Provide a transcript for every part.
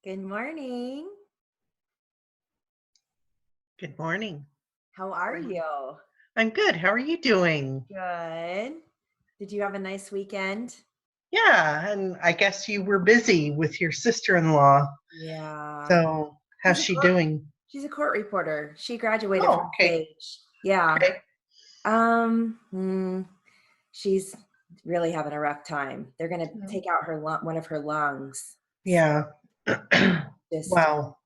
Good morning. Good morning. How How are are you? you? I'm good. How are you doing? Good. Did you have a nice weekend? Yeah, and I guess you were busy with your sister-in-law. Yeah. So, how's She's a she court doing? she's a court reporter. She graduated Oh, from okay. Sage. Yeah. Okay. Um, hmm, she's really having a rough time. They're gonna Mm. take out one of her lungs. So Yeah. just Wow.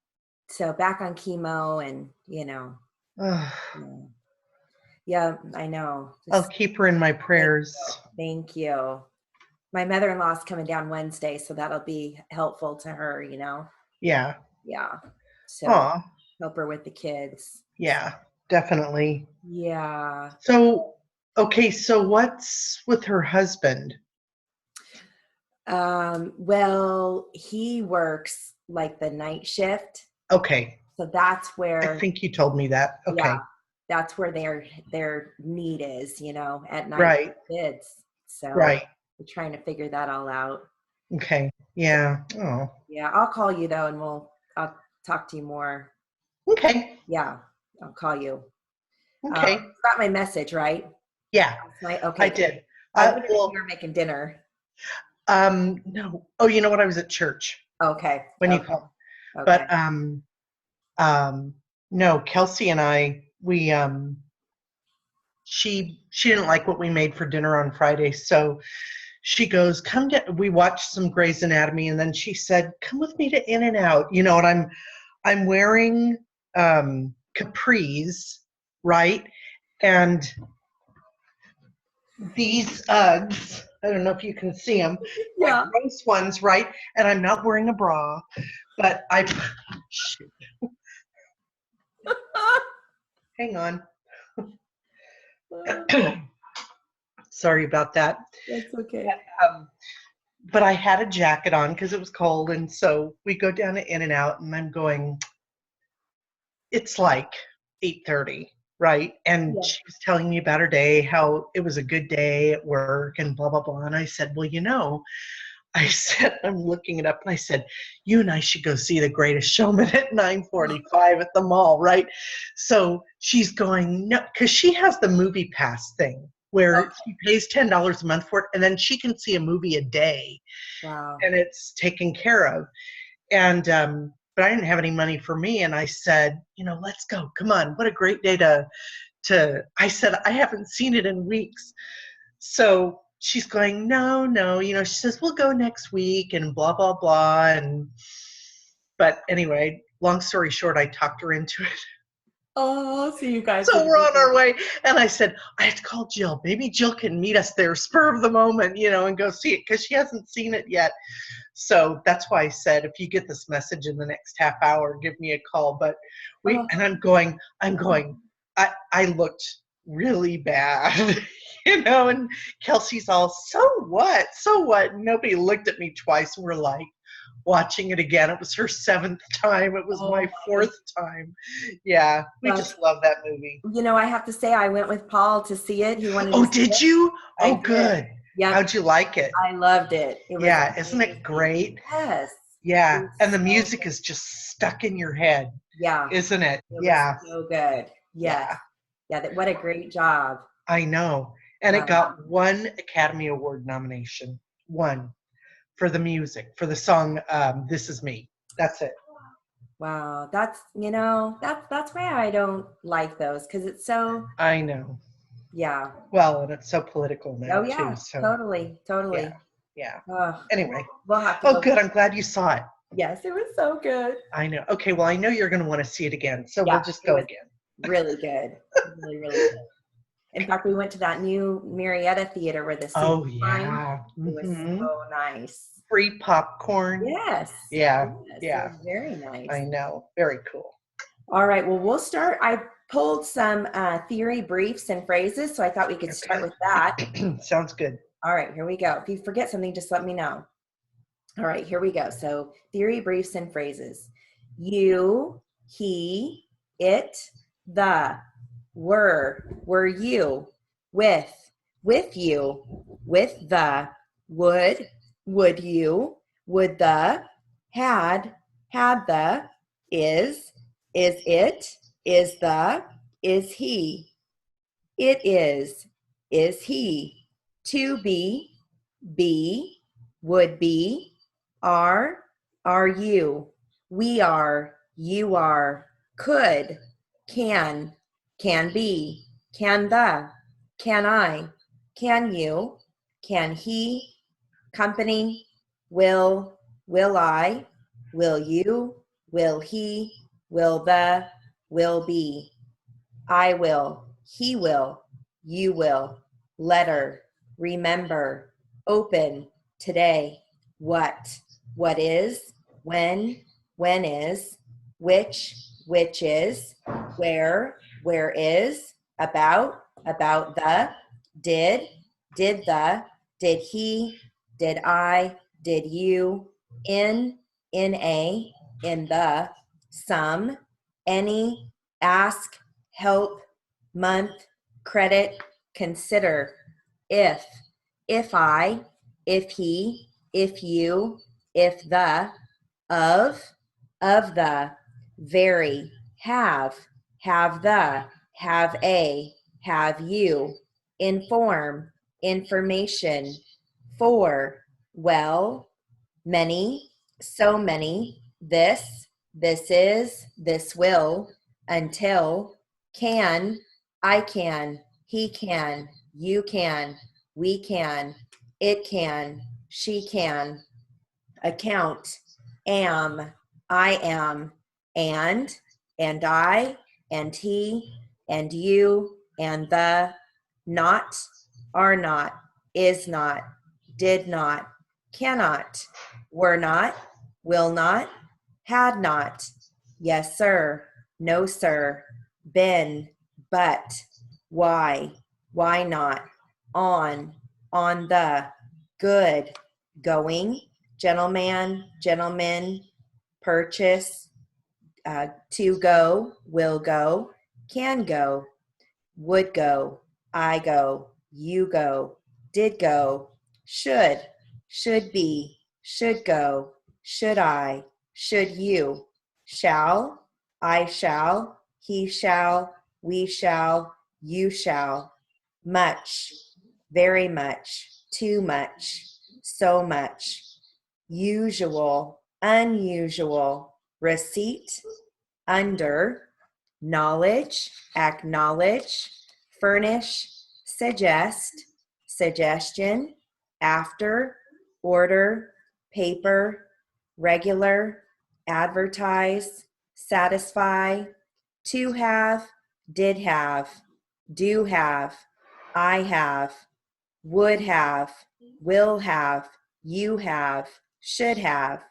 so back on chemo and Ugh. yeah, yeah, I know. I'll Just keep her in my thank prayers. you. Thank you. My mother-in-law's coming down Wednesday, so that'll be helpful to her. Yeah. Yeah. So Aw. help her with the kids. Yeah, definitely. Yeah. So, okay, so what's with her husband? Well, he works like the night shift. Okay. So that's I where, think you told me that. yeah, Okay. that's where their need is, at night Right. with the kids. So Right. we're trying to figure that all out. Okay. Yeah. Oh. Yeah, I'll call you though and I'll talk to you more. Okay. Yeah, I'll call you. Okay. You got my message, right? Yeah, Last night? I Okay, good. did. I wondered if you Well, were making dinner. no. Oh, you know what? I was at church Okay, when you okay, called. okay. But um, no, Kelsey and I, she didn't like what we made for dinner on Friday, so she goes, "Come to." We watched some Grey's Anatomy, and then she said, "Come with me to In and Out." And I'm wearing capris, right? And these Uggs, I don't know if you can see them, like Yeah. gross ones, right? And I'm not wearing a bra, but shoot, hang on. Sorry about that. That's okay. Um, but I had a jacket on because it was cold, and so we go down to In and Out, and I'm going. It's like 8:30, right? And Yeah. she was telling me about her day, how it was a good day at work, and blah blah blah. And I said, well, I said, I'm looking it up, and I said, you and I should go see The Greatest Showman at 9:45 at the mall, right? So she's going, no, because she has the movie pass thing where Okay. she pays $10 a month for it, and then she can see a movie a day, Wow. and it's taken care of. And but I didn't have any money for me, and I said, let's go. Come on, what a great day to. I said I haven't seen it in weeks. So she's going, no, no, she says, we'll go next week and blah, blah, blah. But anyway, long story short, I talked her into it. Oh, so you guys So did a we're good on our thing. way. And I said, I have to call Jill. Maybe Jill can meet us there, spur of the moment, and go see it because she hasn't seen it yet. So that's why I said, if you get this message in the next half hour, give me a call. But Oh, and I'm going, I looked really bad, and Kelsey's all, so what? So what? Nobody looked at me twice. We're like watching it again. It was her seventh time. It was oh my my fourth time. Yeah, we gosh. just love that movie. I have to say I went with Paul to see it. He wanted to Oh, see did it. you? I Oh, did. good. Yep. How'd you like it? I loved it. It was Yeah, isn't it amazing. great? Yes. It Yeah, was and the so music good. is just stuck in your head, Yeah. isn't it? It was Yeah, so good. Yes. yeah, Yeah. What a great job. I know. And it Um, got one Academy Award nomination, one for the music, for the song "This Is Me." That's it. wow. That's why I don't like those because it's so, I know. yeah. Well, and it's so political Oh now too. yeah, So totally, yeah, totally. yeah. Oh, Anyway, we'll have to oh, go. good. I'm glad you saw it. Yes, it was so good. I know. Okay, well, I know you're going to want to see it again, so Yeah, we'll just it go was again. really good. Really, really good. In fact, we went to that new Marietta theater where the seats Oh fine. yeah. It was Mm-hmm. so nice. Free popcorn. Yes, Yeah, yes, it yeah. was very nice. I know. Very cool. All right, well, we'll start. I pulled some theory briefs and phrases, so I thought we could start Okay. with that. Sounds good. All right, here we go. If you forget something, just let me know. All right, here we go. So, theory, briefs, and phrases. You, he, it, the, were you, with you, with the, would you, would the, had, had the, is it, is the, is he, it is he, to be, would be, are you, we are, you are, could, can be, can the, can I, can you, can he, company, will I, will you, will he, will the, will be, I will, he will, you will, letter, remember, open, today, what is, when is, which is, where is, about the, did, the, did he, did I, did you, in a, in the, some, any, ask, help, month, credit, consider, if I, if he, if you, if the, of the, very, have the, have a, have you, inform, information, for, well, many, so many, this is, this will, until, can, I can, he can, you can, we can, it can, she can, account, am, I am, and I, and he, and you, and the, not, are not, is not, did not, cannot, were not, will not, had not, yes sir, no sir, been, but, why not, on the, good, going, gentleman, gentlemen, purchase, to go, will go, can go, would go, I go, you go, did go, should be, should go, should I, should you, shall, I shall, he shall, we shall, you shall, much, very much, too much, so much, usual, unusual, receipt, under, knowledge, acknowledge, furnish, suggest, suggestion, after, order, paper, regular, advertise, satisfy, to have, did have, do have, I have, would have, will have, you have, should have,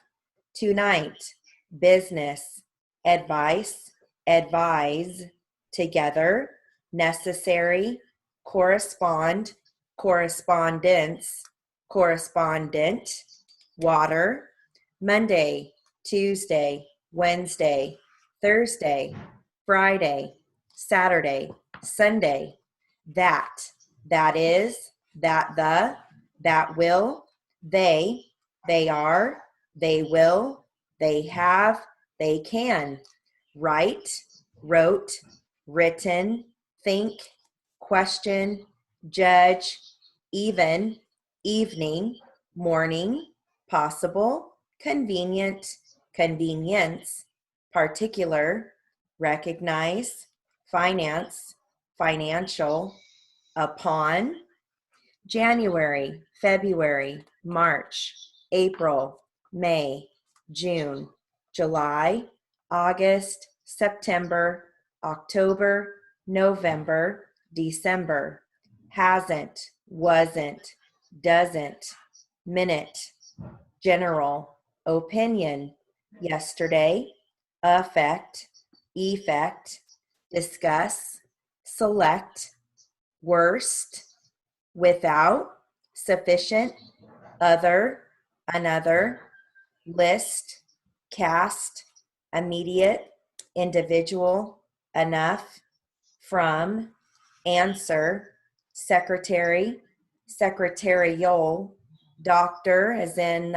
tonight, business, advice, advise, together, necessary, correspond, correspondence, correspondent, water, Monday, Tuesday, Wednesday, Thursday, Friday, Saturday, Sunday, that is, that will, they are, they will, they have, they can, write, wrote, written, think, question, judge, even, evening, morning, possible, convenient, convenience, particular, recognize, finance, financial, upon, January, February, March, April, May, June, July, August, September, October, November, December, hasn't, wasn't, doesn't, minute, general, opinion, yesterday, affect, effect, discuss, select, worst, without, sufficient, other, another, list, cast, immediate, individual, enough, from, answer, secretary, secretarial, doctor, as in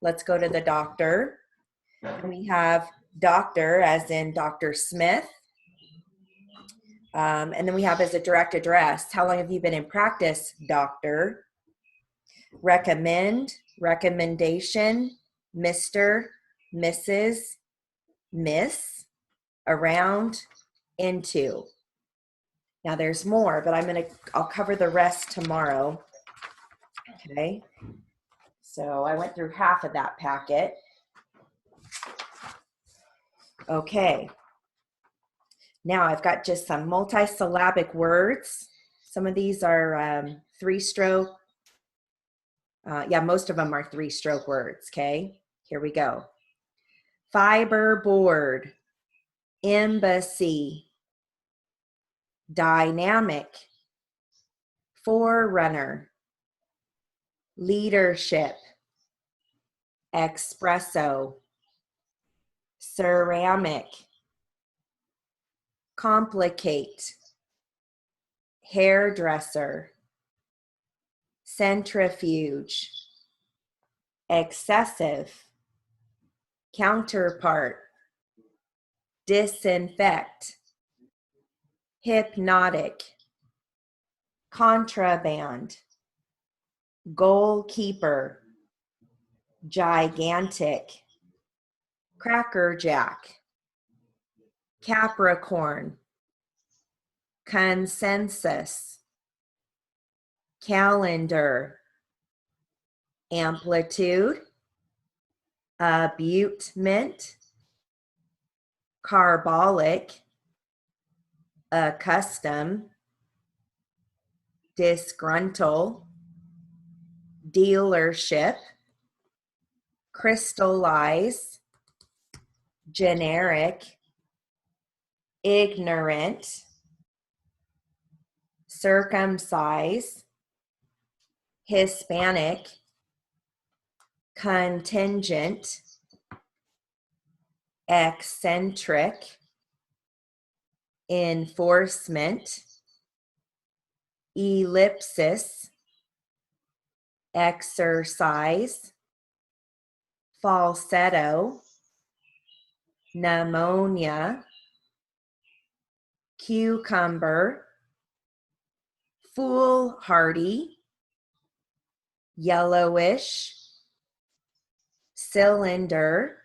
let's go to the doctor, And we have doctor, as in Dr. Smith. And then we have as a direct address, how long have you been in practice, doctor? Recommend, recommendation, Mr., Mrs., Miss, around, into. Now there's more, but I'll cover the rest tomorrow. Okay. So I went through half of that packet. Okay. Now I've got just some multisyllabic words. Some of these are three-stroke. Yeah, most of them are three-stroke words. Okay. Here we go. Fiber board, embassy, dynamic, forerunner, leadership, espresso, ceramic, complicate, hairdresser, centrifuge, excessive, counterpart, disinfect, hypnotic, contraband, goalkeeper, gigantic, crackerjack, Capricorn, consensus, calendar, amplitude, abutment, carbolic, accustom, disgruntle, dealership, crystallize, generic, ignorant, circumcise, Hispanic, contingent, eccentric, enforcement, ellipsis, exercise, falsetto, pneumonia, cucumber, foolhardy, yellowish, cylinder,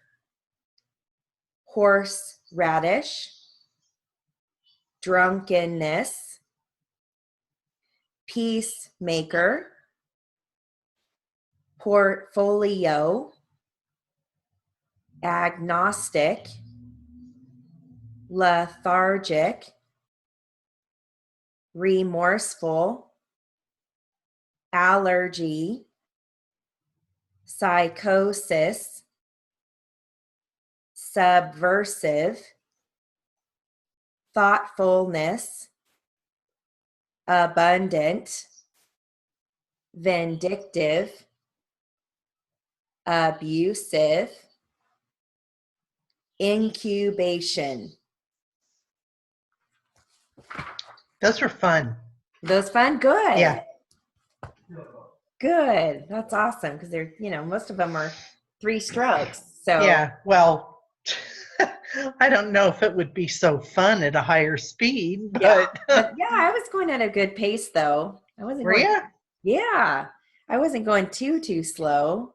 horseradish, drunkenness, peacemaker, portfolio, agnostic, lethargic, remorseful, allergy, psychosis, subversive, thoughtfulness, abundant, vindictive, abusive, incubation. Those are fun. Those fun? Good. Yeah. Good. That's awesome because they're, most of them are three strokes. So Yeah. Well, I don't know if it would be so fun at a higher speed, but yeah, I was going at a good pace though. I wasn't were going. you? Yeah, I wasn't going too slow.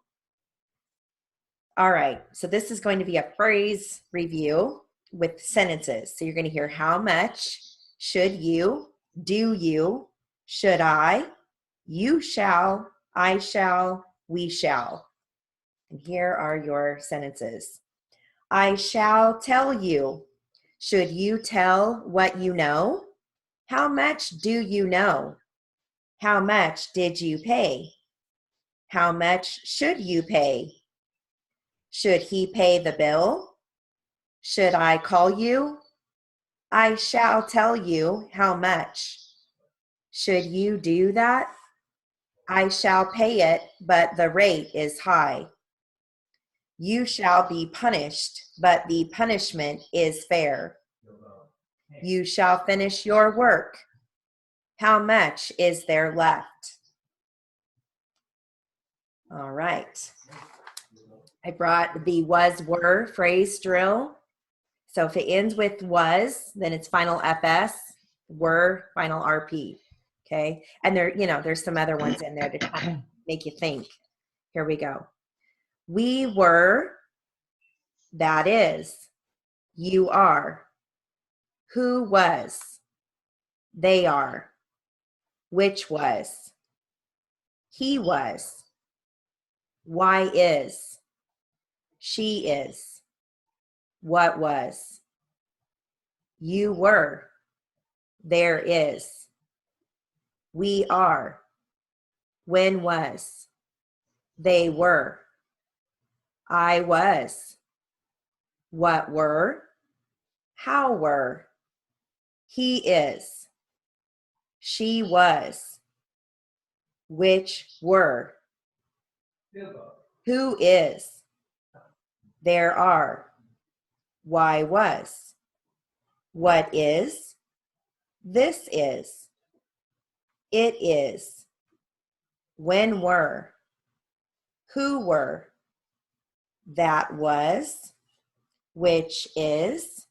All right. So this is going to be a phrase review with sentences. So you're going to hear how much, should you, do you, should I, you shall, I shall, we shall. And here are your sentences. I shall tell you. Should you tell what you know? How much do you know? How much did you pay? How much should you pay? Should he pay the bill? Should I call you? I shall tell you how much. Should you do that? I shall pay it, but the rate is high. You shall be punished, but the punishment is fair. You shall finish your work. How much is there left? All right. I brought the was, were phrase drill. So if it ends with was, then it's final FS, were, final RP. Okay. And there's some other ones in there to kind of make you think. Here we go. We were, that is, you are. Who was, they are. Which was, he was. Why is, she is. What was, you were. There is. We are. When was, they were. I was. What were, how were. He is. She was. Which were. Who is. There are. Why was. What is. This is. It is. When were. Who were. That was. Which is.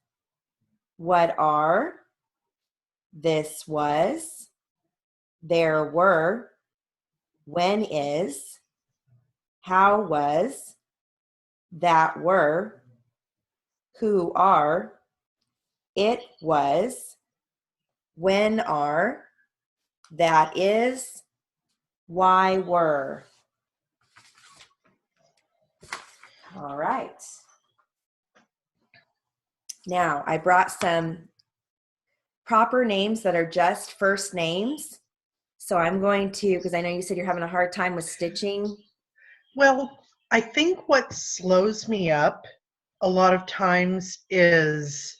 What are. This was. There were. When is. How was. That were. Who are. It was. When are. That is. Why were. All right. Now, I brought some proper names that are just first names. So I'm going to, because I know you said you're having a hard time with stitching. Well, I think what slows me up a lot of times is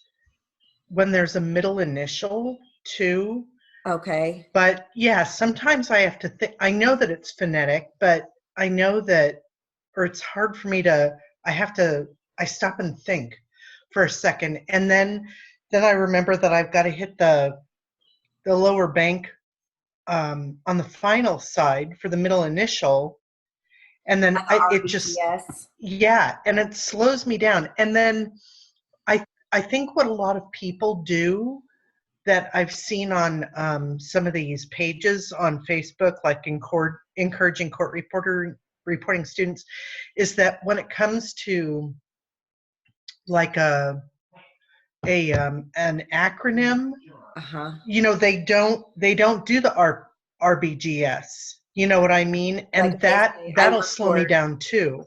when there's a middle initial too. Okay. But yeah, sometimes I have to think, I know that it's phonetic, but I know that, or it's hard for me to, I stop and think for a second. And then I remember that I've got to hit the lower bank on the final side for the middle initial. And then it just, yeah, and it slows me down. And then I think what a lot of people do that I've seen on some of these pages on Facebook, like encouraging court reporting students, is that when it comes to like an acronym, they don't do the RBGS. You know what I mean? And like that'll slow me down too.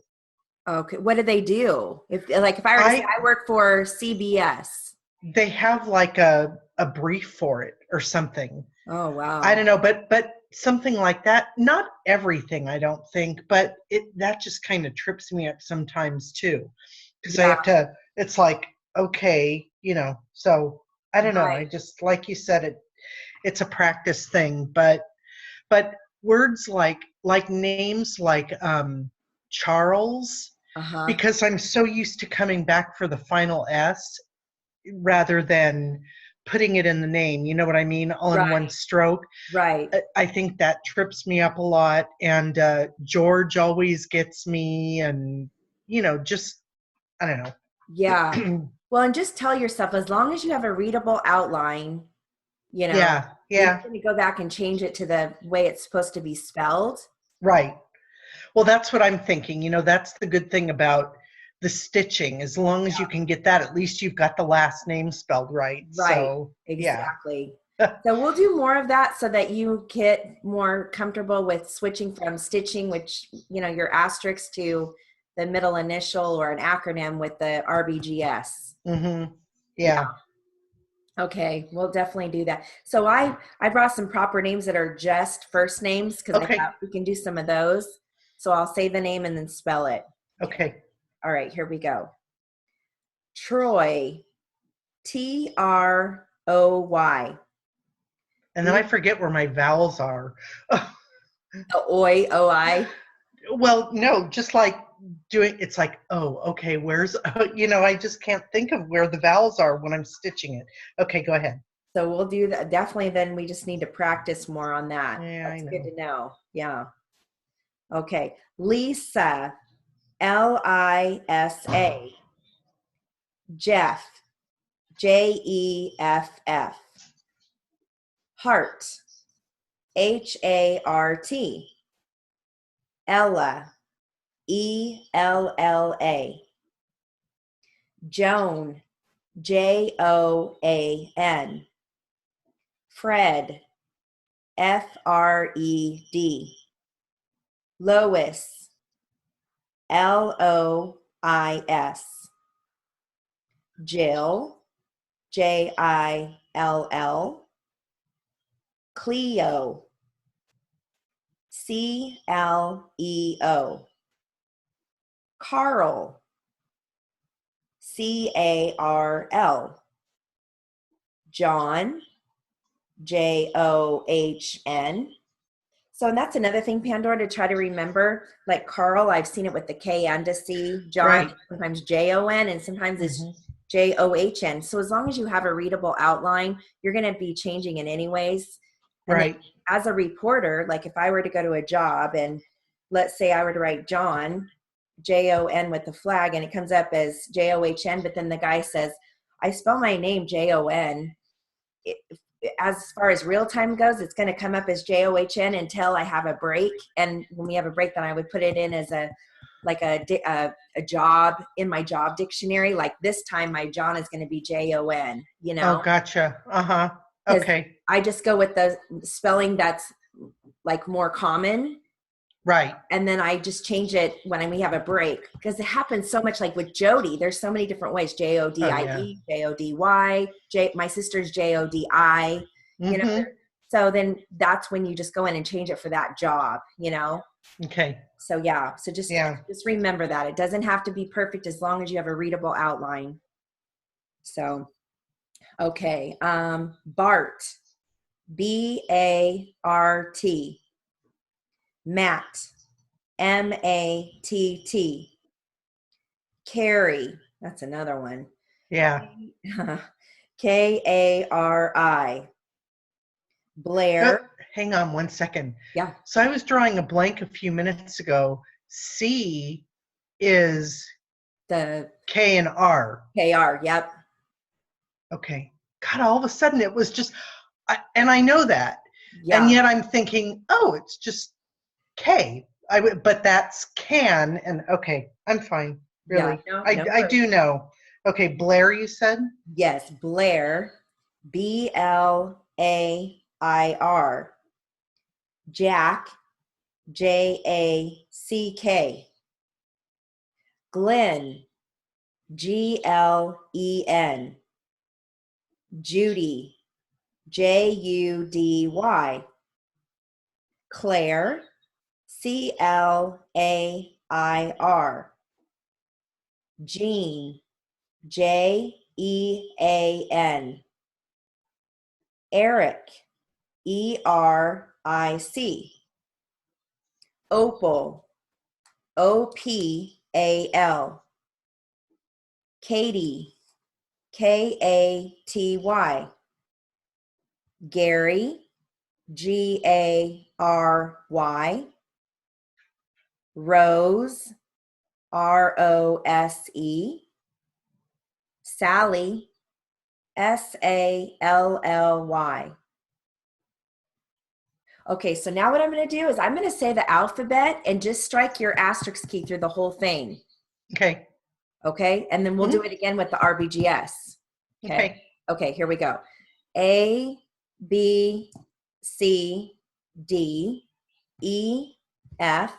Okay, what do they do? If I were to say I work for CBS, they have like a brief for it or something. Oh wow! I don't know, but something like that. Not everything, I don't think, but that just kind of trips me up sometimes too, because I have to. It's like, okay, So I don't know. I just, like you said, it's a practice thing, but words like names like Charles, because I'm so used to coming back for the final S rather than putting it in the name, you know what I mean, all in one stroke. Right. I think that trips me up a lot. And George always gets me, and just, I don't know. Yeah. Well, and just tell yourself, as long as you have a readable outline, Yeah. you're going to go back and change it to the way it's supposed to be spelled. Right. Well, that's what I'm thinking. That's the good thing about the stitching. As long as you can get that, at least you've got the last name spelled right. Right. So, exactly. So we'll do more of that so that you get more comfortable with switching from stitching, which, your asterisk, to the middle initial or an acronym with the RBGS. Mm-hmm. Yeah. Okay, we'll definitely do that. So I brought some proper names that are just first names because I thought we can do some of those. So I'll say the name and then spell it. Okay. All right, here we go. Troy, Troy. And then I forget where my vowels are. Oi, oi. Well, no, just like it's like, oh, okay, where's, I just can't think of where the vowels are when I'm stitching it. Okay, go ahead. So we'll do that. Definitely then we just need to practice more on that. Yeah, That's good to know. Yeah. Okay. Lisa, Lisa. Jeff, Jeff. Hart, Hart. Ella, Ella. Joan, Joan. Fred, Fred. Lois, Lois. Jill, Jill. Cleo, Cleo. Carl, Carl. John, John. So, and that's another thing, Pandora, to try to remember. Like Carl, I've seen it with the K and a C. John, Right. sometimes Jon, and sometimes it's Mhm. John. So, as long as you have a readable outline, you're going to be changing it anyways. And Right. then as a reporter, like if I were to go to a job and let's say I were to write John, Jon with the flag, and it comes up as John, but then the guy says, I spell my name Jon. As far as real time goes, it's going to come up as John until I have a break. And when we have a break, then I would put it in as a job in my job dictionary. Like this time, my John is going to be Jon. Oh, gotcha. Uh-huh. Because Okay. I just go with the spelling that's like more common. Right. And then I just change it when we have a break because it happens so much. Like with Jody, there's so many different ways. Jodie, Jody, my sister's Jodi. Mm-hmm. So then that's when you just go in and change it for that job. Okay. So yeah. So just Yeah. remember that it doesn't have to be perfect as long as you have a readable outline. So, okay. Bart, Bart. Matt, Matt. Carrie, that's another one. Yeah. Kari. Blair. Oh, hang on one second. Yeah. So I was drawing a blank a few minutes ago. C is The K and R. KR. Yep. Okay. God, all of a sudden it was just, and I know that. Yeah. And yet I'm thinking, oh, it's just K. But that's can, and okay, I'm fine. Really. Yeah. I do know. Okay, Blair, you said? Yes, Blair. Blair. Jack. Jack. Glenn. Glen. Judy. Judy. Claire. Clair. Jean. Jean. Eric. Eric. Opal. Opal. Katie. Katy. Gary. Gary. Rose. Rose. Sally. Sally. Okay, so now what I'm going to do is I'm going to say the alphabet and just strike your asterisk key through the whole thing. Okay. Okay, and then we'll do it again with the RBGS. Okay. Okay, here we go. A, B, C, D, E, F,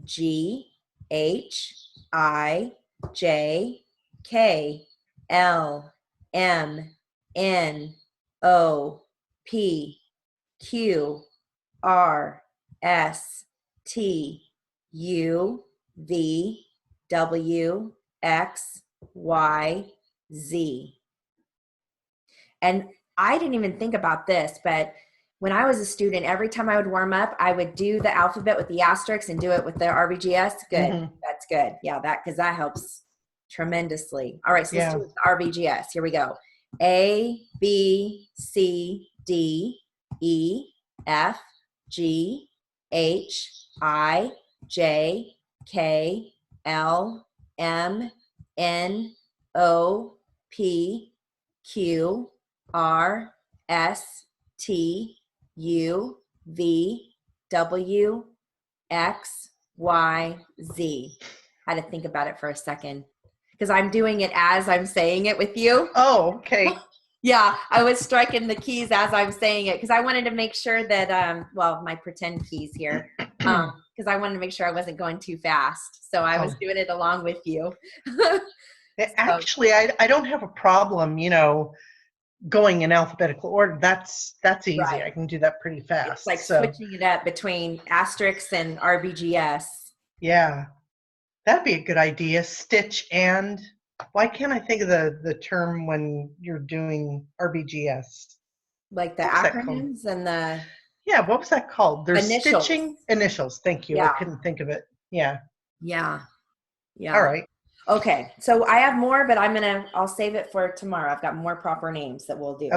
G, H, I, J, K, L, M, N, O, P, Q, R, S, T, U, V, W, X, Y, Z. And I didn't even think about this, but when I was a student, every time I would warm up, I would do the alphabet with the asterisks and do it with the RBGS. Good. Mm-hmm. That's good. Yeah, because that helps tremendously. All right, so let's do it with the RBGS. Here we go. A, B, C, D, E, F, G, H, I, J, K, LMNOPQRSTUVWXYZ. I had to think about it for a second because I'm doing it as I'm saying it with you. Oh, okay. Yeah, I was striking the keys as I'm saying it because I wanted to make sure that, well, my pretend keys here, because I wanted to make sure I wasn't going too fast. So I was doing it along with you. Actually, I don't have a problem, going in alphabetical order. That's easy. Right. I can do that pretty fast. It's like switching it up between asterisks and RBGS. Yeah, that'd be a good idea. Stitch and why can't I think of the term when you're doing RBGS? Like the acronyms and the what was that called? There's initials. stitching initials. Thank you. Yeah. I couldn't think of it. Yeah. All right. Okay, so I have more, but I'll save it for tomorrow. I've got more proper names that we'll do.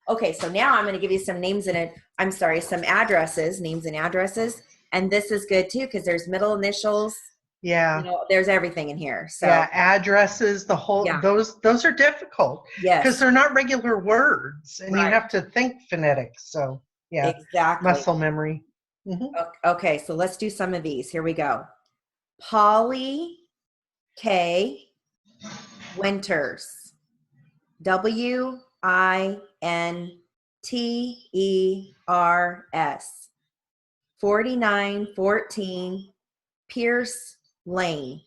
Okay, so now I'm going to give you some names some addresses, names and addresses. And this is good too, because there's middle initials. Yeah. There's everything in here. So addresses, the whole, those are difficult. Yes. Because they're not regular words and you have to think phonetics. So exactly. Muscle memory. Mm-hmm. Okay, so let's do some of these. Here we go. Polly K. Winters. WINTERS. 4914 Pierce Lane,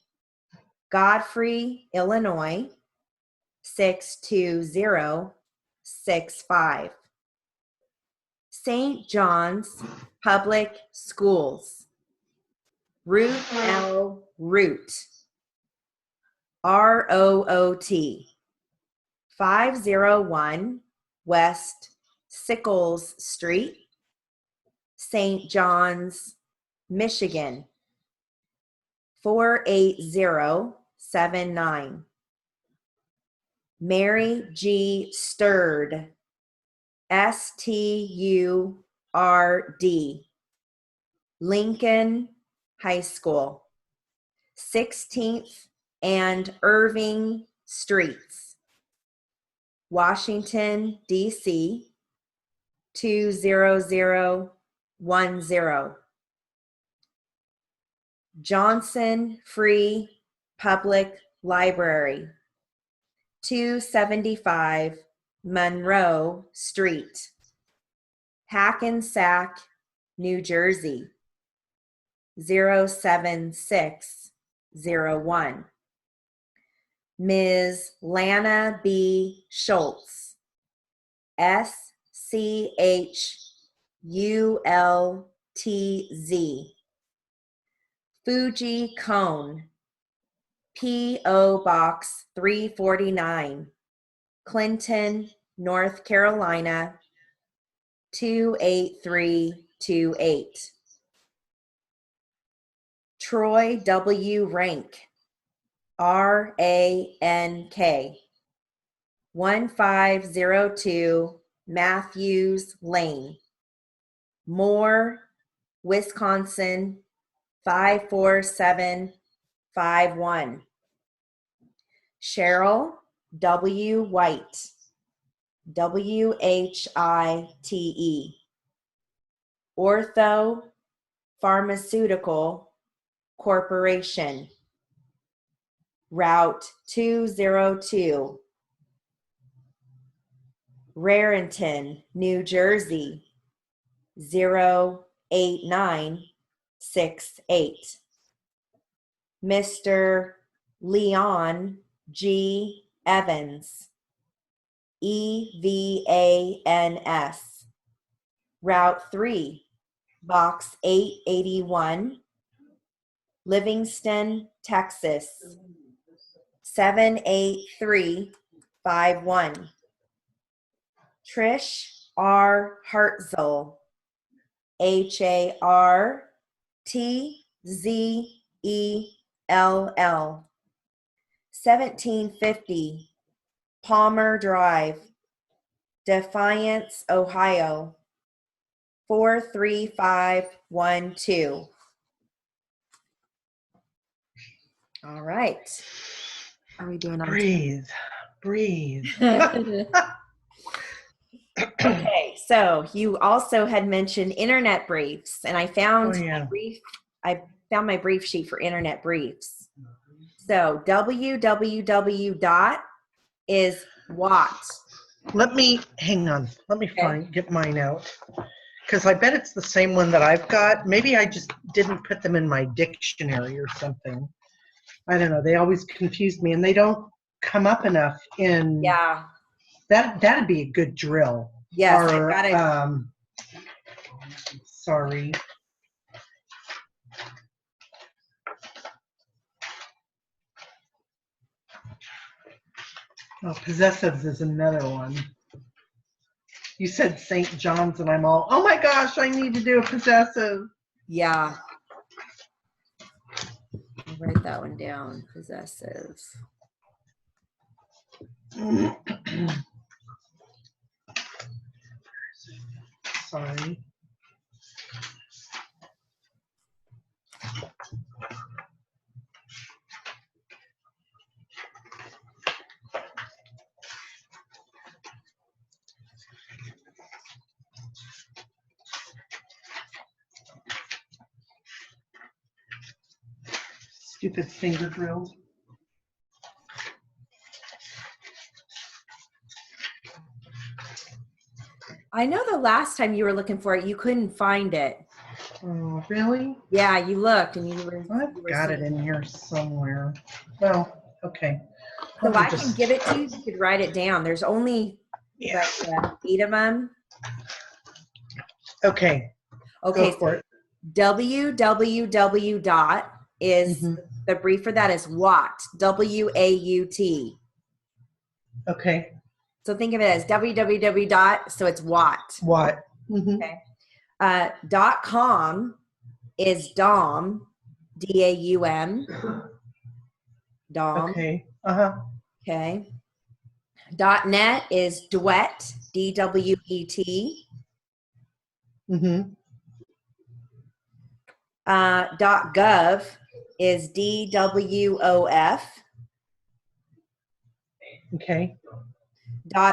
Godfrey, Illinois 62065. St. John's Public Schools, Route L Route, ROOT 501 West Sickles Street, St. John's, Michigan 48079. Mary G. Sturd, STURD, Lincoln High School, 16th and Irving Streets, Washington, D.C. 20010. Johnson Free Public Library, 275 Monroe Street, Hackensack, New Jersey 07601. Ms. Lana B. Schultz, SCHULTZ, Fuji Cone, P.O. Box 349, Clinton, North Carolina 28328. Troy W. Rank, RANK, 1502 Matthews Lane, Moore, Wisconsin 54751. Cheryl W. White, WHITE, Ortho Pharmaceutical Corporation, Route 202, Raritan, New Jersey 08968. Mr. Leon G. Evans, EVANS, Route 3, Box 881, Livingston, Texas 78351. Trish R. Hartzell, HARTZELL, 1750 Palmer Drive, Defiance, Ohio 43512. All right. Are we doing on Breathe. Breathe. Okay, so you also had mentioned internet briefs, and I found Oh, yeah. I found my brief sheet for internet briefs. So www dot is what? Hang on. Let me Okay. get mine out. Because I bet it's the same one that I've got. Maybe I just didn't put them in my dictionary or something. I don't know. They always confuse me, and they don't come up enough in Yeah. that'd be a good drill. Yes, I've got it. Sorry. Oh, possessives is another one. You said St. John's, and I'm all, oh my gosh, I need to do a possessive. Yeah. I'll write that one down. Possessive. Sorry. Stupid finger drill. I know the last time you were looking for it, you couldn't find it. Oh, really? Yeah, you looked and you were. I've got it in here somewhere. Well, okay. So I can give it to you. You could write it down. There's only like 8 of them. Okay. Okay. Go for it. www dot is the brief for that is what? WAUT. Okay. So think of it as www dot. So it's what? What? Okay. .com is DOM. DAUM. DOM. Okay. Okay. .net is DWET. DWET. .gov is DWOF. Okay.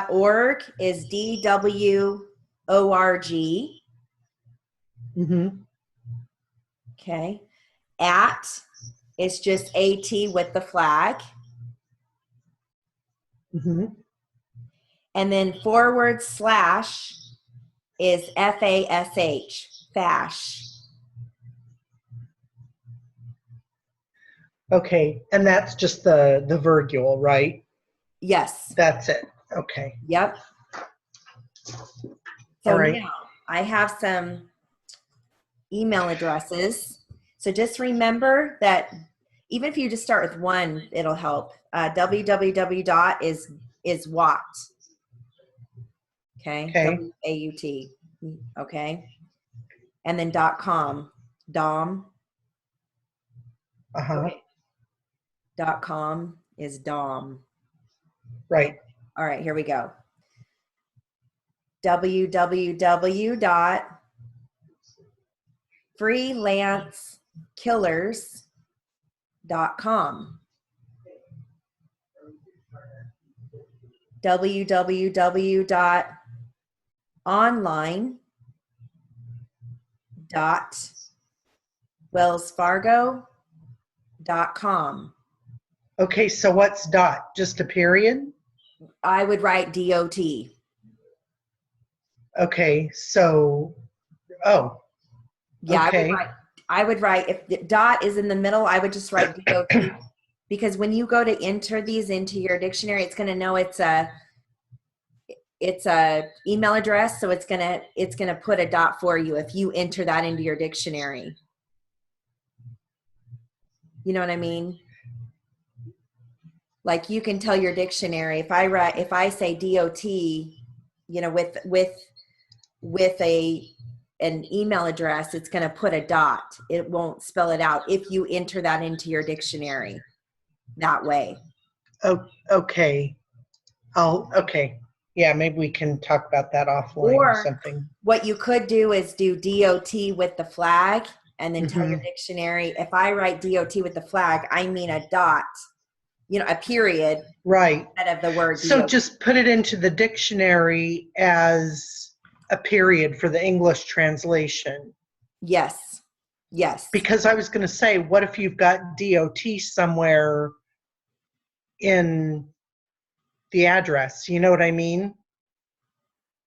.org is DWORG. Okay. At is just AT with the flag. And then / is FASH. Fash. Okay. And that's just the virgule, right? Yes. That's it. Okay. Yep. So all right. Now I have some email addresses. So just remember that even if you just start with one, it'll help. www dot is what. Okay. WAUT. Okay. And then .com. DOM. Okay. .com is DOM. Right. All right, here we go. www.freelancekillers.com. www.online.wellsfargo.com. Okay, so what's dot? Just a period? I would write DOT. Okay, so, oh. Yeah, okay. I would write, if the dot is in the middle, I would just write DOT. Because when you go to enter these into your dictionary, it's going to know it's a email address, so it's going to put a dot for you if you enter that into your dictionary. You know what I mean? Like you can tell your dictionary, if I say DOT, with an email address, it's going to put a dot. It won't spell it out if you enter that into your dictionary that way. Oh, okay. Okay. Yeah, maybe we can talk about that offline or something. What you could do is do DOT with the flag, and then tell your Mhm. dictionary, if I write DOT with the flag, I mean a dot, a period Right. instead of the word So DOT. just put it into the dictionary as a period for the English translation. Yes. Yes. Because I was going to say, what if you've got DOT somewhere in the address? You know what I mean?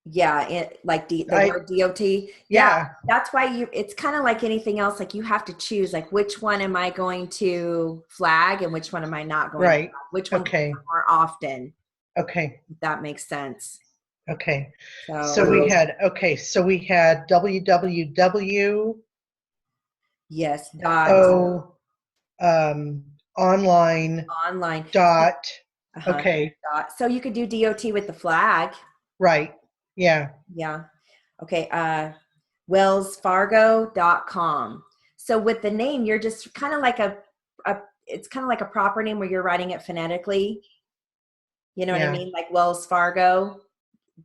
Yeah, like the I word DOT. Yeah, yeah, that's why it's kind of like anything else. Like you have to choose, like which one am I going to flag and which one am I not going to right. flag? Which one comes Okay. up more often? Okay. If that makes sense. Okay. So So we had www yes, dot o online online. dot. Uh-huh. Okay. Dot. So you could do DOT with the flag. Right. Yeah. Yeah. Okay. WellsFargo.com. So with the name, you're just kind of like it's kind of like a proper name where you're writing it phonetically. You know what I Yeah. mean? Like Wells Fargo,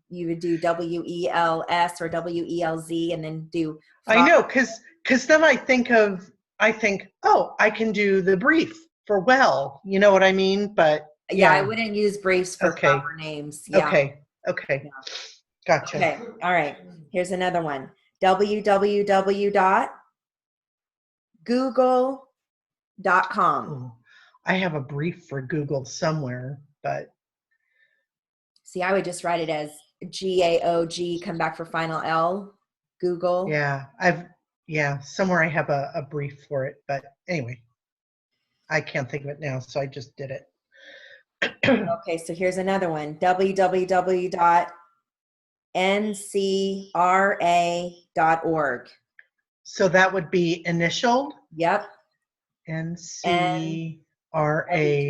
you would do WELS or WELZ and then do I know, because then I think, oh, I can do the brief for well, you know what I mean? But yeah, I yeah, wouldn't use briefs for okay, proper names. Yeah. okay, okay, Yeah. gotcha. Okay. All right. Here's another one. www.google.com. Oh, I have a brief for Google somewhere, but See, I would just write it as GAOG, come back for final L, Google. somewhere I have a brief for it, but anyway, I can't think of it now, so I just did it. Okay, so here's another one. www.ncra.org. So that would be initialed Yep. And NCRA,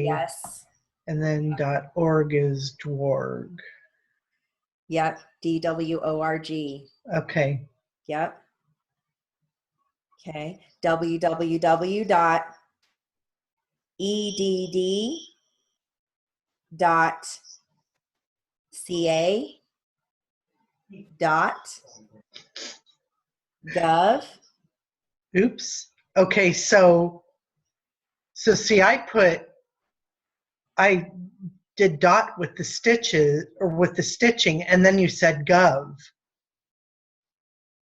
yes. and then .org is dwarg. Yep. DWORG. Okay. Yep. Okay. www.edd.ca.gov. Oops. Okay, so see, I did dot with the stitches or with the stitching, and then you said gov.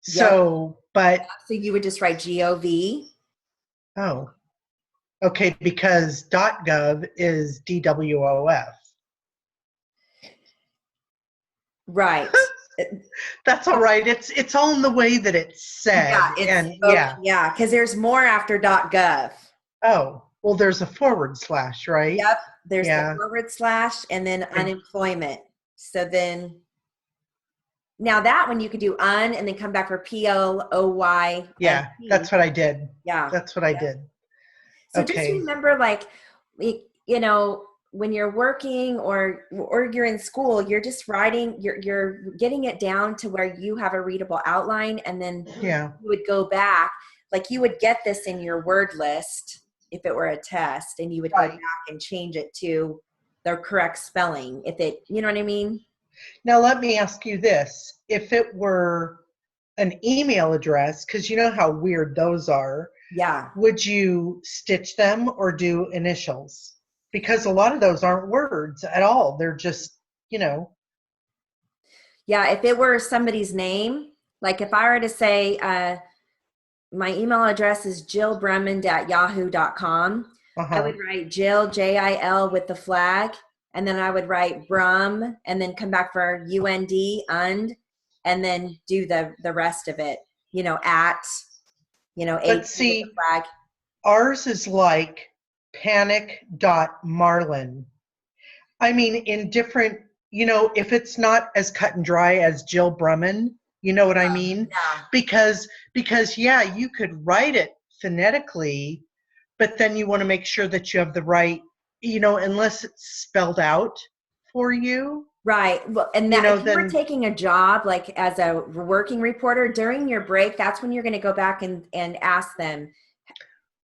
Yep. So, but So you would just write GOV. oh, okay, because .gov is DWOF. Right. That's all right. It's all in the way that it's said, Yeah, it's and okay, yeah. yeah, because there's more after .gov. Oh, well, there's a /, right? Yep, there's the / and then unemployment. So then now that one you could do and then come back for PLOY. Yeah, that's what I did. Yeah. That's what I Yeah. did. So just Okay. remember, like, when you're working or you're in school, you're just writing, you're getting it down to where you have a readable outline, and then Yeah. you would go back, like you would get this in your word list if it were a test, and you would go back and change it to the correct spelling if it, you know what I mean? Now let me ask you this. If it were an email address, because you know how weird those are, Yeah. would you stitch them or do initials? Because a lot of those aren't words at all. They're just, Yeah, if it were somebody's name, like if I were to say, my email address is jillbrumond@yahoo.com. I would write Jill, Jil, with the flag, and then I would write Brum, and then come back for UND, and then do the rest of it, at, but with see, the flag. ours is like panic.marlin. I mean, in different, if it's not as cut and dry as Jill Brumman, you know what I mean? Yeah. Because yeah, you could write it phonetically, but then you want to make sure that you have the right, unless it's spelled out for you. Right. Well, and that if you were then taking a job like as a working reporter during your break, that's when you're going to go back and ask them,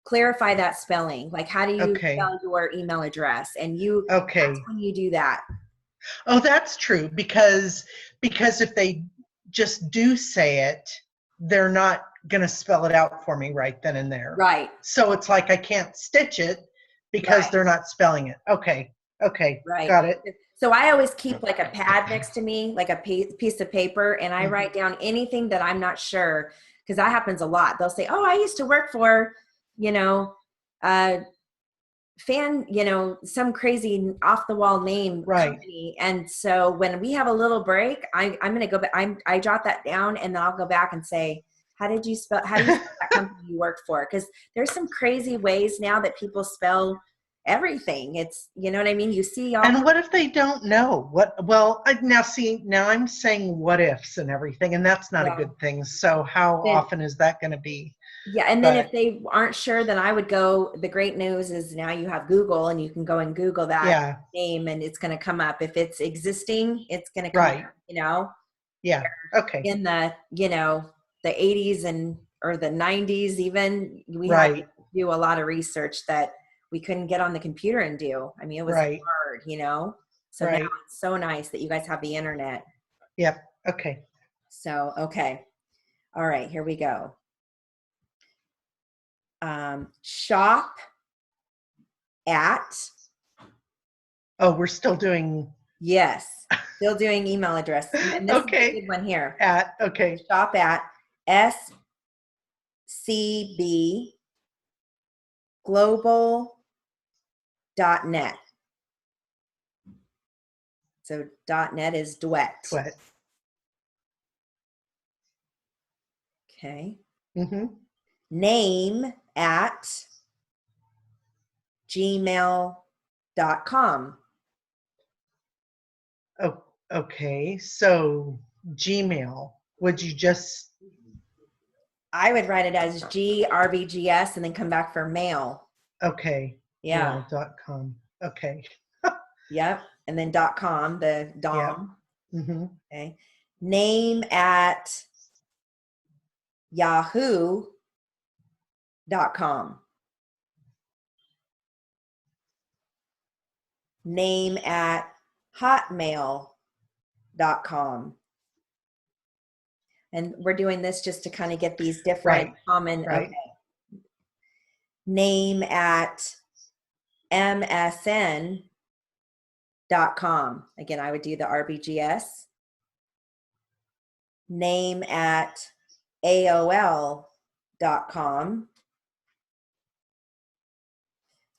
clarify that spelling. Like, how do you okay. spell your email address? And Okay. that's when you do that. Oh, that's true, because if they just do say it, they're not going to spell it out for me right then and there. Right. So it's like I can't stitch it because they're not spelling it. Okay. Right. Got it. So I always keep like a pad next to me, like a piece of paper, and I write down anything that I'm not sure, because that happens a lot. They'll say, "Oh, I used to work for, some crazy off the wall name company." And so when we have a little break, I'm going to go back. I jot that down, and then I'll go back and say, how do you spell that company you work for? Because there's some crazy ways now that people spell everything. It's, you know what I mean? You see all. And what if they don't know now I'm saying what ifs and everything, and that's not a good thing. So how often is that going to be? Yeah. And then if they aren't sure, then I would go, the great news is now you have Google, and you can go and Google that name, and it's going to come up. If it's existing, it's going to come up, Yeah. Okay. In the, the 80s or the 90s, even we had to do a lot of research that we couldn't get on the computer and do. I mean, it was hard, so now it's so nice that you guys have the internet. Yep. Okay. So, okay. All right, here we go. Shop at. Oh, we're still doing. Yes. Still doing email address. And this is a good one here. Shop at scbglobal.net. So .net is duet. Okay. Name at gmail.com. Oh, okay. So Gmail, would you just? I would write it as GRBGS and then come back for mail. Okay. Yeah. .com. Okay. Yep. And then .com, the DOM. Yep. Okay. Name at yahoo.com. Name at hotmail.com. And we're doing this just to kind of get these different common. Okay. Name at msn.com. Again, I would do the RBGS. Name at AOL.com.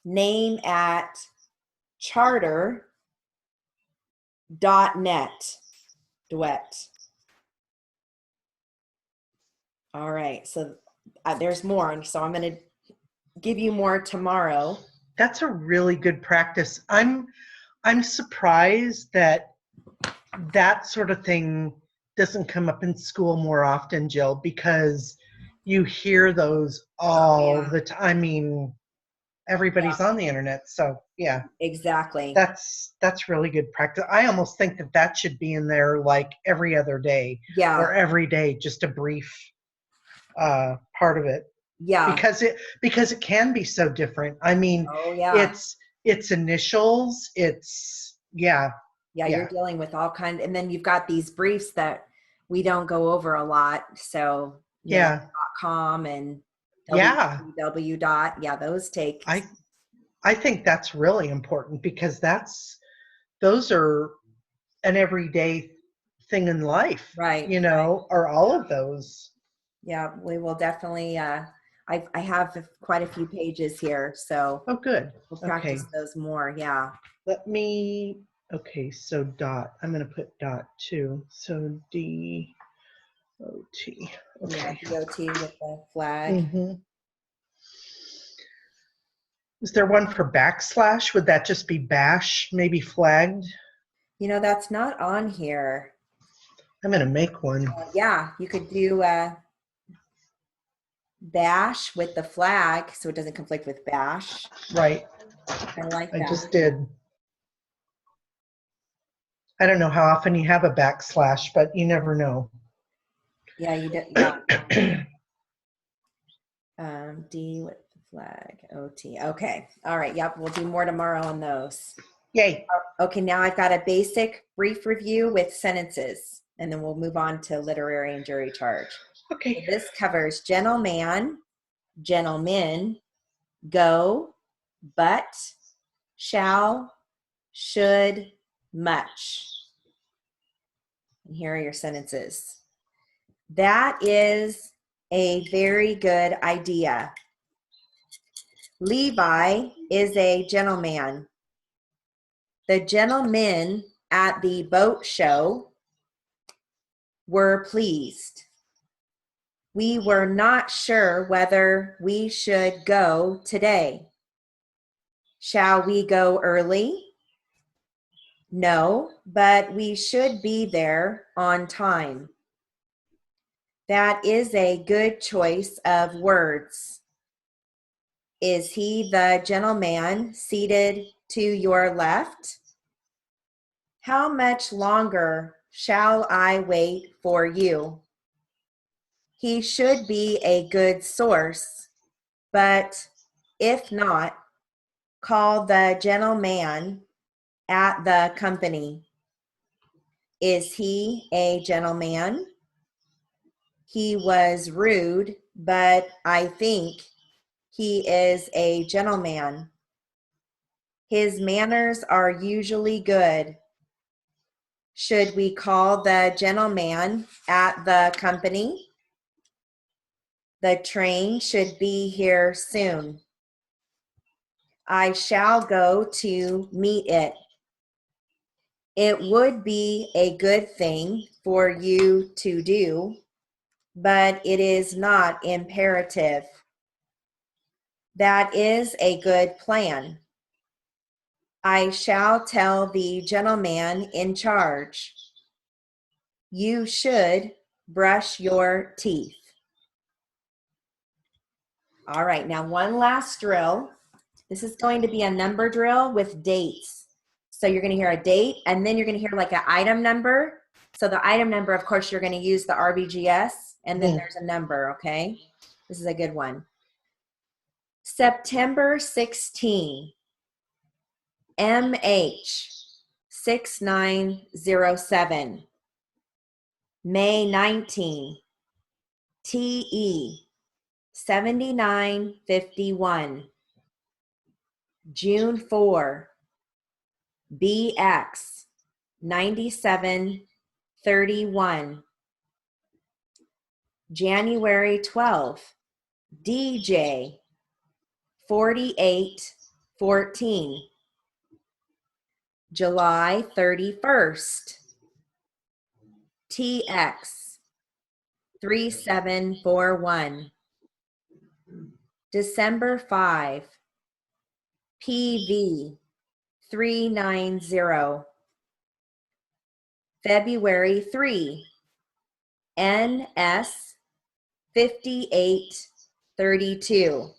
Name at charter.net. Duet. All right. So there's more. So I'm going to give you more tomorrow. That's a really good practice. I'm surprised that sort of thing doesn't come up in school more often, Jill, because you hear those all the time. I mean, everybody's on the internet, so yeah. Exactly. That's really good practice. I almost think that should be in there like every other day. Yeah. Or every day, just a brief part of it. Yeah. Because it can be so different. I mean, it's initials, it's you're dealing with all kinds, and then you've got these briefs that we don't go over a lot. So .com and www. Those take. I think that's really important because those are an everyday thing in life, right? Or all of those. Yeah, we will definitely. I have quite a few pages here, so good. We'll practice those more. Yeah. Let me. Okay, so dot. I'm going to put dot too. So DOT. Okay. Yeah, DOT with the flag. Is there one for backslash? Would that just be bash, maybe flagged? That's not on here. I'm going to make one. You could do bash with the flag so it doesn't conflict with bash. Right. I like that. I just did. I don't know how often you have a backslash, but you never know. Yeah, you do. D with the flag, OT. Okay. All right. Yep. We'll do more tomorrow on those. Yay. Okay. Now I've got a basic brief review with sentences, and then we'll move on to literary and jury charge. Okay. This covers gentleman, gentlemen, go, but, shall, should, much. And here are your sentences. That is a very good idea. Levi is a gentleman. The gentlemen at the boat show were pleased. We were not sure whether we should go today. Shall we go early? No, but we should be there on time. That is a good choice of words. Is he the gentleman seated to your left? How much longer shall I wait for you? He should be a good source, but if not, call the gentleman at the company. Is he a gentleman? He was rude, but I think he is a gentleman. His manners are usually good. Should we call the gentleman at the company? The train should be here soon. I shall go to meet it. It would be a good thing for you to do, but it is not imperative. That is a good plan. I shall tell the gentleman in charge. You should brush your teeth. All right, now one last drill. This is going to be a number drill with dates. So you're going to hear a date, and then you're going to hear like an item number. So the item number, of course, you're going to use the RBGS, and then there's a number, okay? This is a good one. September 16, MH 6907. May 19, TE 7951. June 4, BX 9731. January 12, DJ 4814. July 31st, TX 3741. December 5, PV 390. February 3, NS 5832.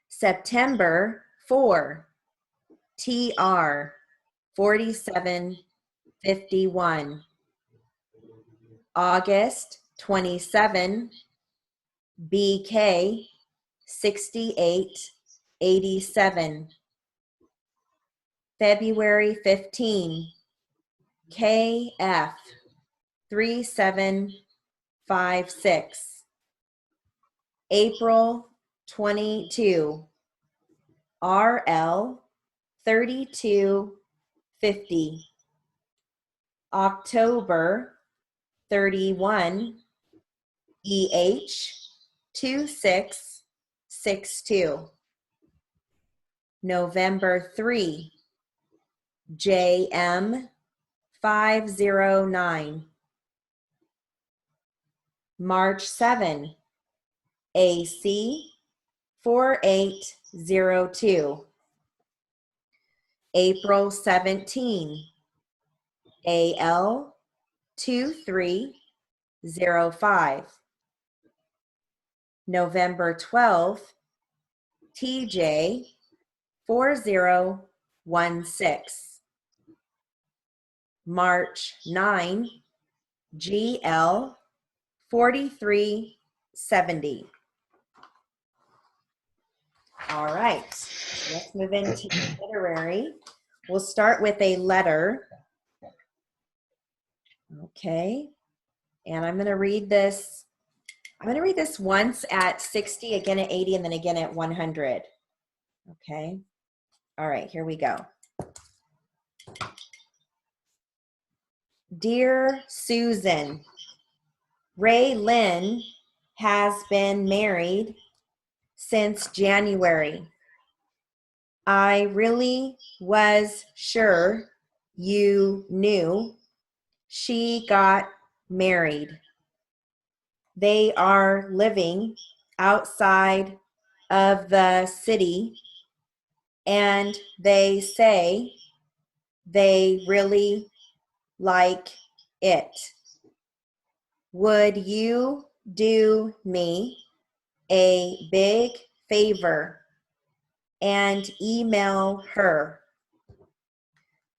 September 4, TR 4751. August 27, BK 6887. February 15, KF 3756. April 22, RL 3250. October 31, EH 2662. November 3, JM 509. March 7, AC 4802. April 17, AL 2305. November 12, TJ 4016. March 9, GL 4370. All right, let's move into literary. We'll start with a letter. Okay. And I'm going to read this. I'm going to read this once at 60, again at 80, and then again at 100. Okay. All right, here we go. Dear Susan, Ray Lynn has been married since January. I really was sure you knew she got married. They are living outside of the city, and they say they really like it. Would you do me a big favor and email her?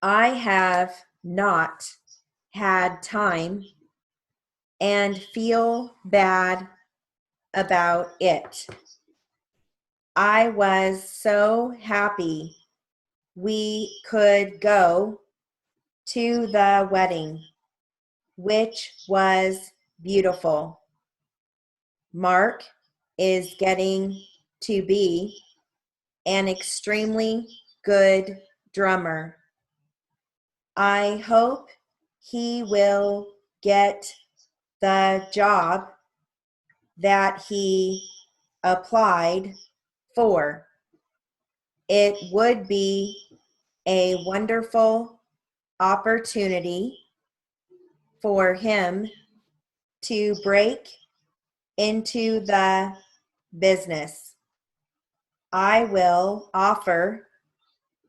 I have not had time and feel bad about it. I was so happy we could go to the wedding, which was beautiful. Mark is getting to be an extremely good drummer. I hope he will get the job that he applied for. It would be a wonderful opportunity for him to break into the business. I will offer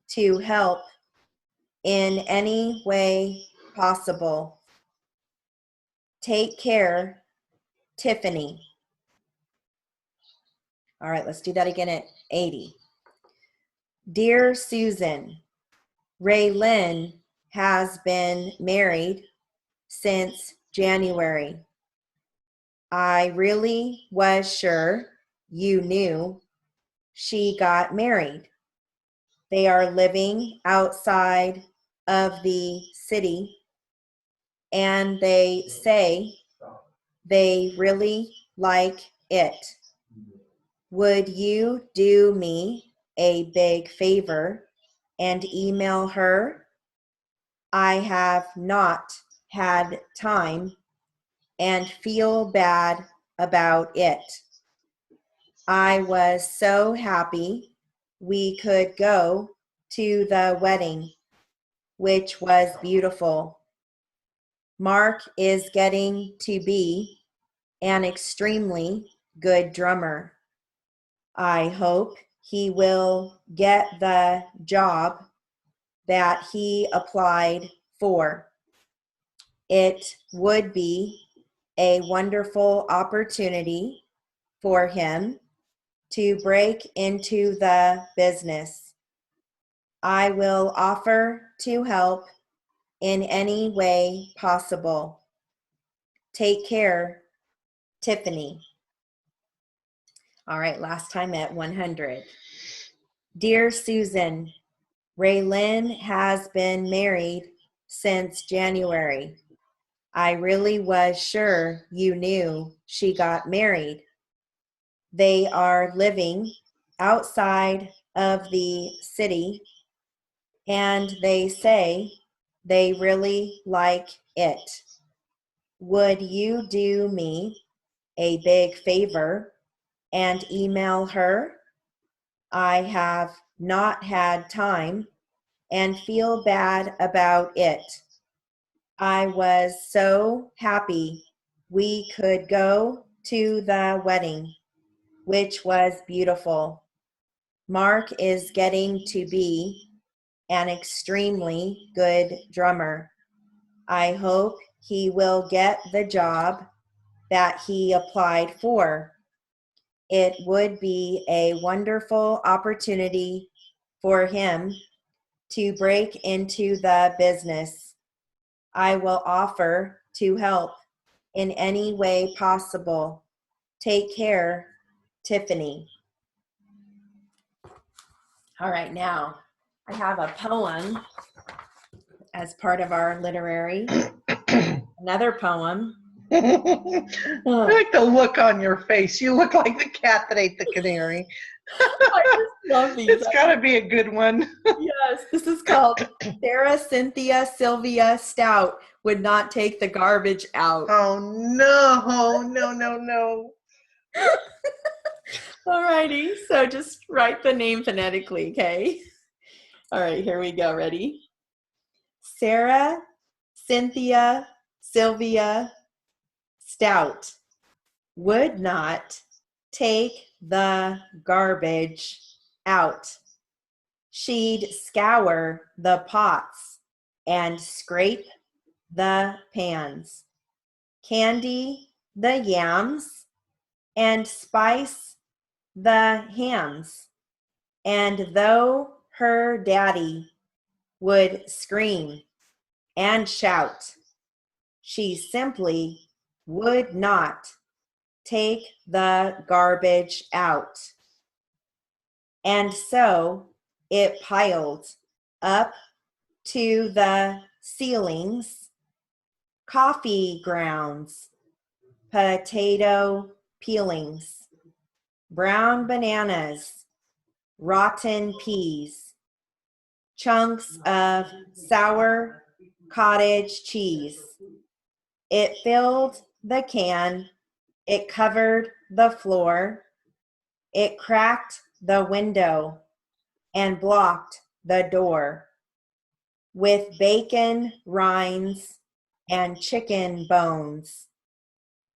to help in any way possible. Take care, Tiffany. All right, let's do that again at 80. Dear Susan, Ray Lynn has been married since January. I really was sure you knew she got married. They are living outside of the city, and they say they really like it. Would you do me a big favor and email her? I have not had time and feel bad about it. I was so happy we could go to the wedding, which was beautiful. Mark is getting to be an extremely good drummer. I hope he will get the job that he applied for. It would be a wonderful opportunity for him to break into the business. I will offer to help in any way possible. Take care, Tiffany. All right, last time at 100. Dear Susan, Ray Lynn has been married since January. I really was sure you knew she got married. They are living outside of the city, and they say they really like it. Would you do me a big favor and email her? I have not had time and feel bad about it. I was so happy we could go to the wedding, which was beautiful. Mark is getting to be an extremely good drummer. I hope he will get the job that he applied for. It would be a wonderful opportunity for him to break into the business. I will offer to help in any way possible. Take care, Tiffany. All right, now I have a poem as part of our literary. Another poem I like the look on your face. You look like the cat that ate the canary. I just love these. It's got to be a good one. Yes, this is called Sarah Cynthia Sylvia Stout would not take the garbage out. Oh, no. No, no, no. Alrighty, so just write the name phonetically, okay? All right, here we go. Ready? Sarah Cynthia Sylvia Stout would not take the garbage out. She'd scour the pots and scrape the pans, candy the yams, and spice the hams. And though her daddy would scream and shout, she simply would not take the garbage out. And so it piled up to the ceilings, coffee grounds, potato peelings, brown bananas, rotten peas, chunks of sour cottage cheese. It filled the can, it covered the floor, it cracked the window and blocked the door with bacon rinds and chicken bones,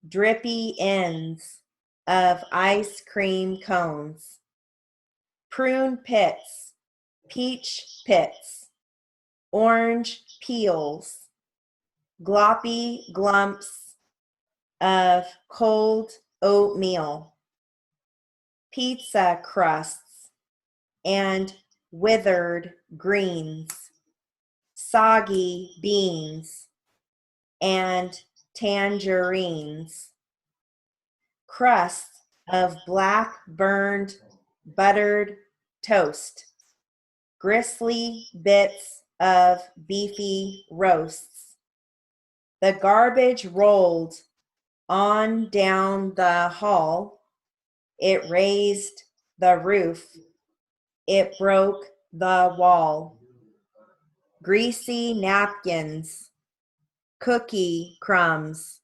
drippy ends of ice cream cones, prune pits, peach pits, orange peels, gloppy glumps of cold oatmeal, pizza crusts, and withered greens, soggy beans, and tangerines, crusts of black burned buttered toast, gristly bits of beefy roasts. The garbage rolled on down the hall. It raised the roof. It broke the wall. Greasy napkins, cookie crumbs,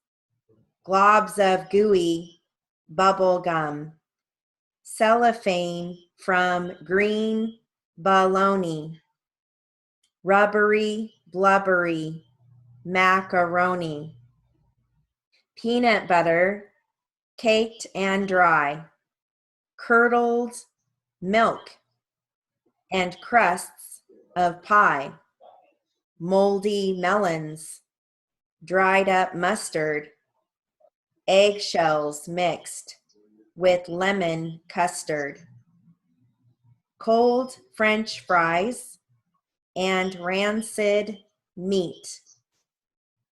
globs of gooey bubble gum, cellophane from green bologna, rubbery, blubbery macaroni, peanut butter, caked and dry, curdled milk, and crusts of pie, moldy melons, dried up mustard, eggshells mixed with lemon custard, cold French fries, and rancid meat,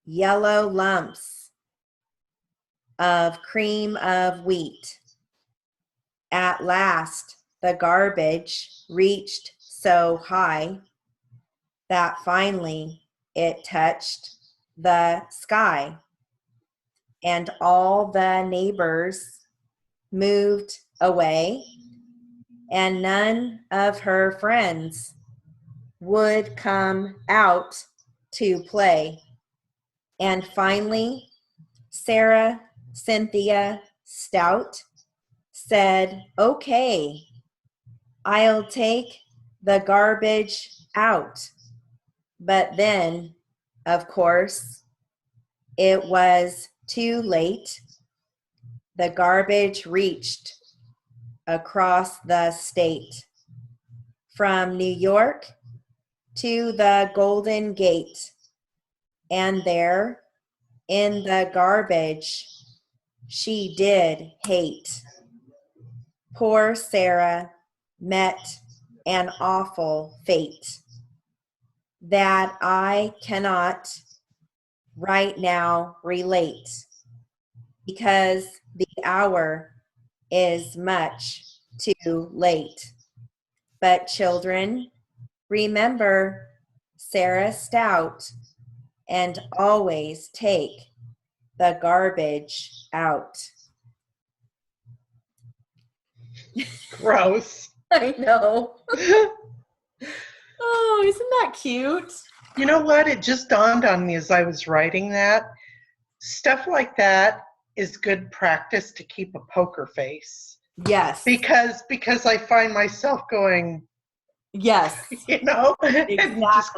yellow lumps of cream of wheat. At last, the garbage reached so high that finally it touched the sky, and all the neighbors moved away, and none of her friends would come out to play. And finally, Sarah Cynthia Stout said, "Okay, I'll take the garbage out." But then, of course, it was too late. The garbage reached across the state, from New York to the Golden Gate. And there, in the garbage, she did hate. Poor Sarah met an awful fate that I cannot right now relate, because the hour is much too late. But children, remember Sarah Stout and always take the garbage out. Gross. I know. Oh, isn't that cute? You know what? It just dawned on me as I was writing that. Stuff like that is good practice to keep a poker face. Yes. Because I find myself going, yes. you know, Exactly. and you just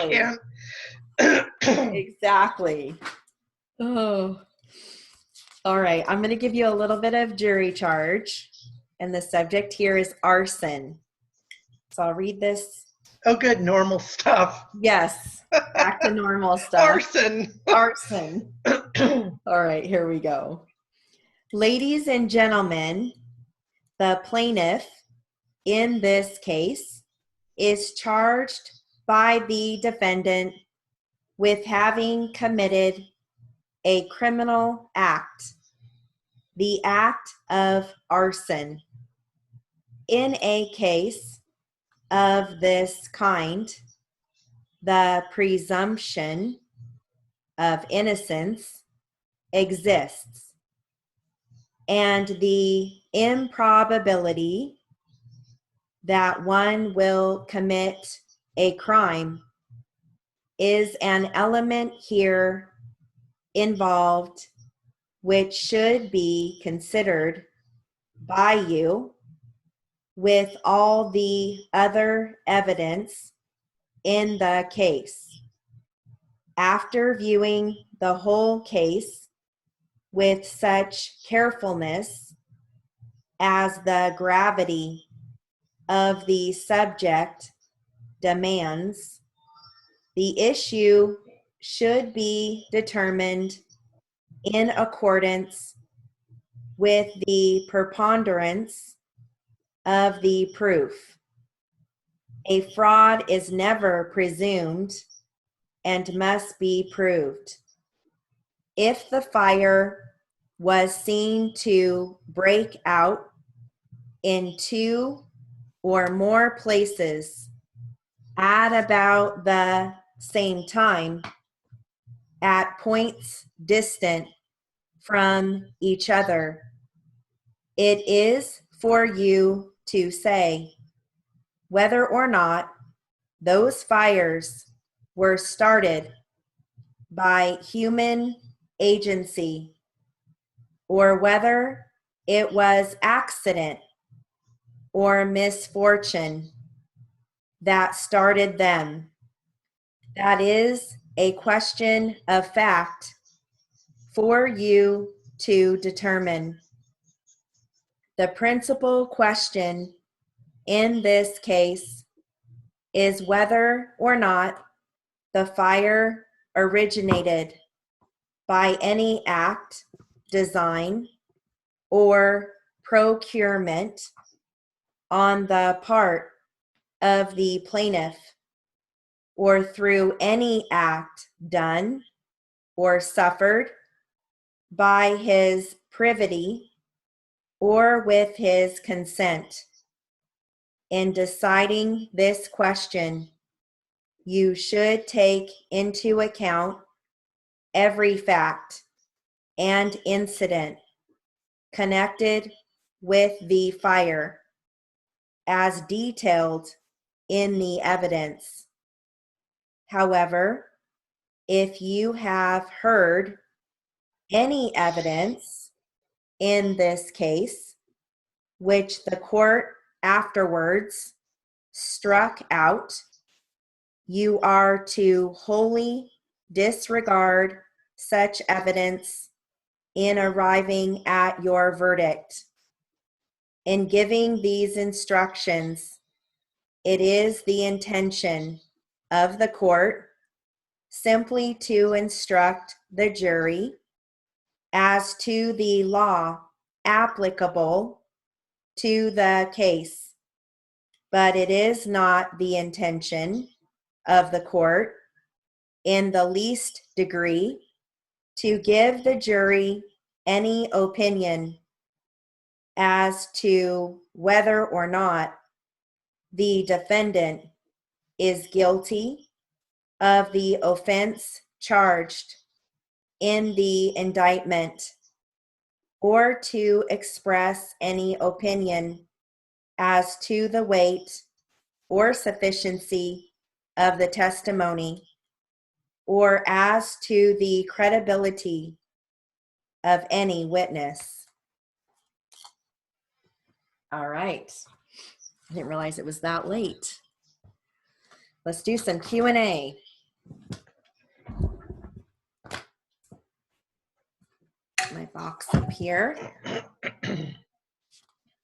can't. Exactly. Oh. All right. I'm going to give you a little bit of jury charge. And the subject here is arson. So I'll read this. Oh, good. Normal stuff. Yes. Back to normal stuff. Arson. Arson. All right. Here we go. Ladies and gentlemen, the plaintiff in this case is charged by the defendant with having committed a criminal act, the act of arson. In a case of this kind, the presumption of innocence exists, and the improbability that one will commit a crime is an element here involved which should be considered by you with all the other evidence in the case. After viewing the whole case with such carefulness as the gravity of the subject demands, the issue should be determined in accordance with the preponderance of the proof. A fraud is never presumed and must be proved. If the fire was seen to break out in 2 or more places at about the same time, at points distant from each other, it is for you to say whether or not those fires were started by human agency or whether it was accident or misfortune that started them. That is a question of fact for you to determine. The principal question in this case is whether or not the fire originated by any act, design, or procurement on the part of the plaintiff, or through any act done or suffered by his privity or with his consent. In deciding this question, you should take into account every fact and incident connected with the fire as detailed in the evidence. However, if you have heard any evidence in this case, which the court afterwards struck out, you are to wholly disregard such evidence in arriving at your verdict. In giving these instructions, it is the intention of the court simply to instruct the jury as to the law applicable to the case, but it is not the intention of the court in the least degree to give the jury any opinion as to whether or not the defendant is guilty of the offense charged in the indictment or to express any opinion as to the weight or sufficiency of the testimony or as to the credibility of any witness. All right. I didn't realize it was that late. Let's do some Q&A. My box up here.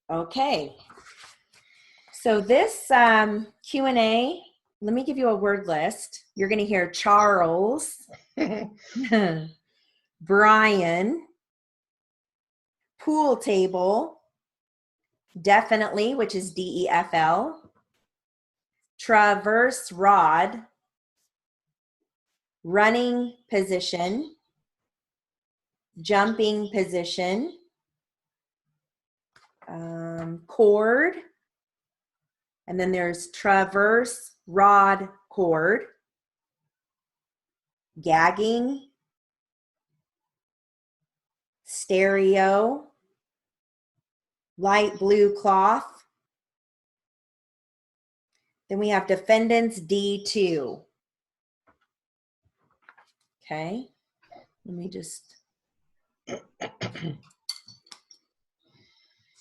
Okay. So this Q&A, let me give you a word list. You're going to hear Charles, Brian, pool table, definitely, which is DEFL, traverse rod, running position, jumping position, cord, and then there's traverse rod cord, gagging, stereo, light blue cloth. Then we have defendants D2. Okay, let me just,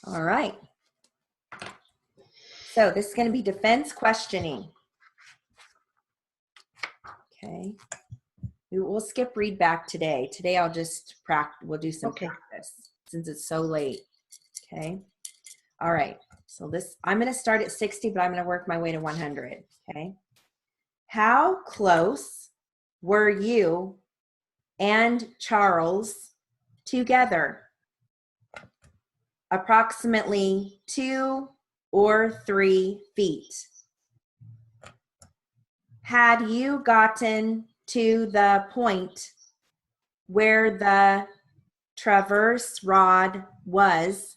all right. So this is going to be defense questioning. Okay, we'll skip read back today. Today I'll just we'll do some practice since it's so late. Okay, all right. So this, I'm going to start at 60, but I'm going to work my way to 100. Okay, how close were you and Charles together? Approximately 2 or 3 feet. Had you gotten to the point where the traverse rod was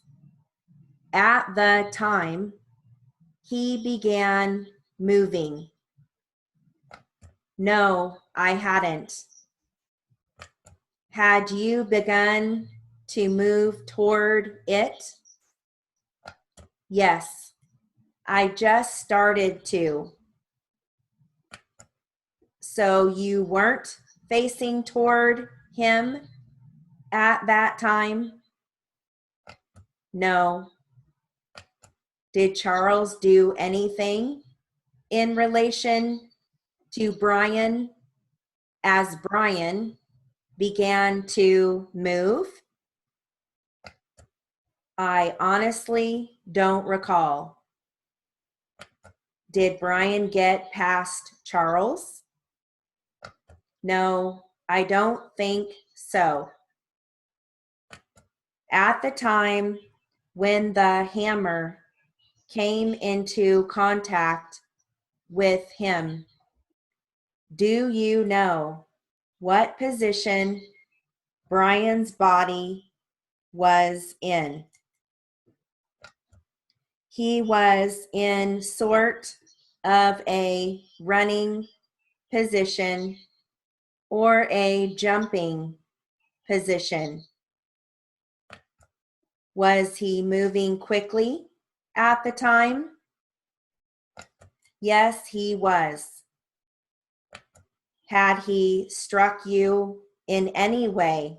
at the time he began moving? No, I hadn't. Had you begun to move toward it? Yes, I just started to. So you weren't facing toward him at that time? No. Did Charles do anything in relation to Brian as Brian began to move? I honestly don't recall. Did Brian get past Charles? No, I don't think so. At the time when the hammer came into contact with him, do you know what position Brian's body was in? He was in sort of a running position or a jumping position. Was he moving quickly at the time? Yes, he was. Had he struck you in any way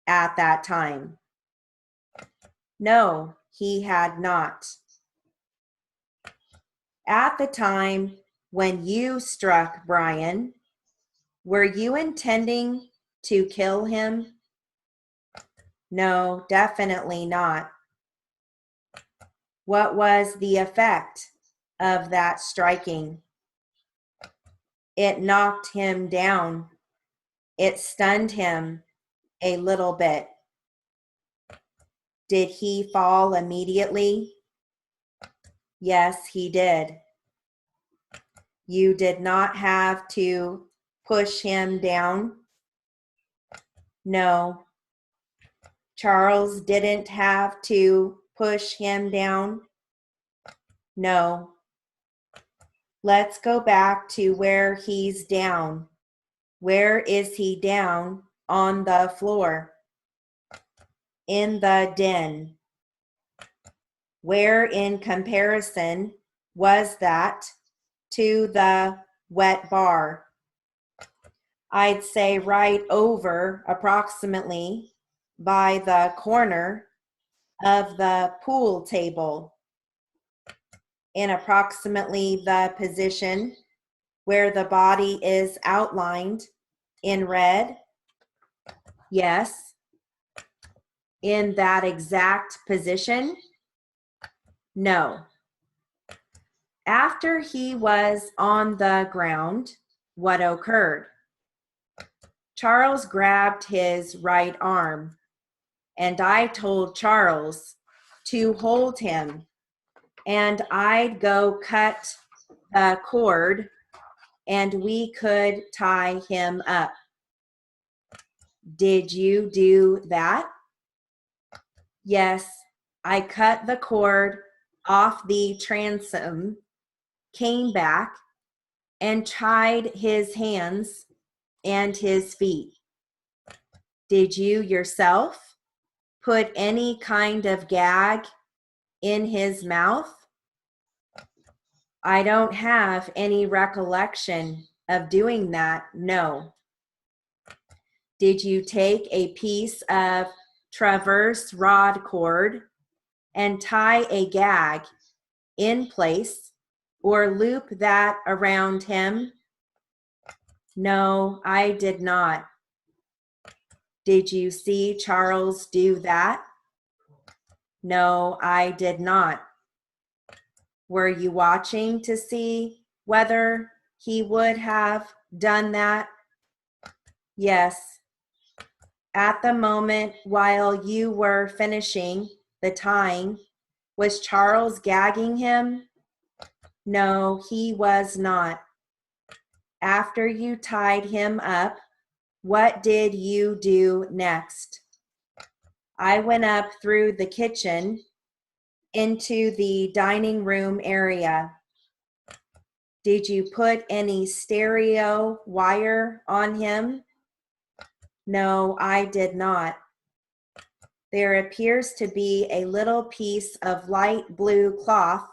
at that time? No, he had not. At the time when you struck Brian, were you intending to kill him? No, definitely not. What was the effect of that striking? It knocked him down. It stunned him a little bit. Did he fall immediately? Yes, he did. You did not have to push him down? No. Charles didn't have to push him down? No. Let's go back to where he's down. Where is he down on the floor in the den. Where in comparison was that to the wet bar? I'd say right over approximately by the corner of the pool table, in approximately the position where the body is outlined in red. Yes. In that exact position? No. After he was on the ground, what occurred? Charles grabbed his right arm, and I told Charles to hold him, and I'd go cut the cord, and we could tie him up. Did you do that? Yes, I cut the cord off the transom, came back, and tied his hands and his feet. Did you yourself put any kind of gag in his mouth? I don't have any recollection of doing that, no. Did you take a piece of traverse rod cord and tie a gag in place or loop that around him? No, I did not. Did you see Charles do that? No, I did not. Were you watching to see whether he would have done that? Yes. At the moment while you were finishing the tying, was Charles gagging him? No, he was not. After you tied him up, what did you do next? I went up through the kitchen into the dining room area. Did you put any stereo wire on him? No, I did not. There appears to be a little piece of light blue cloth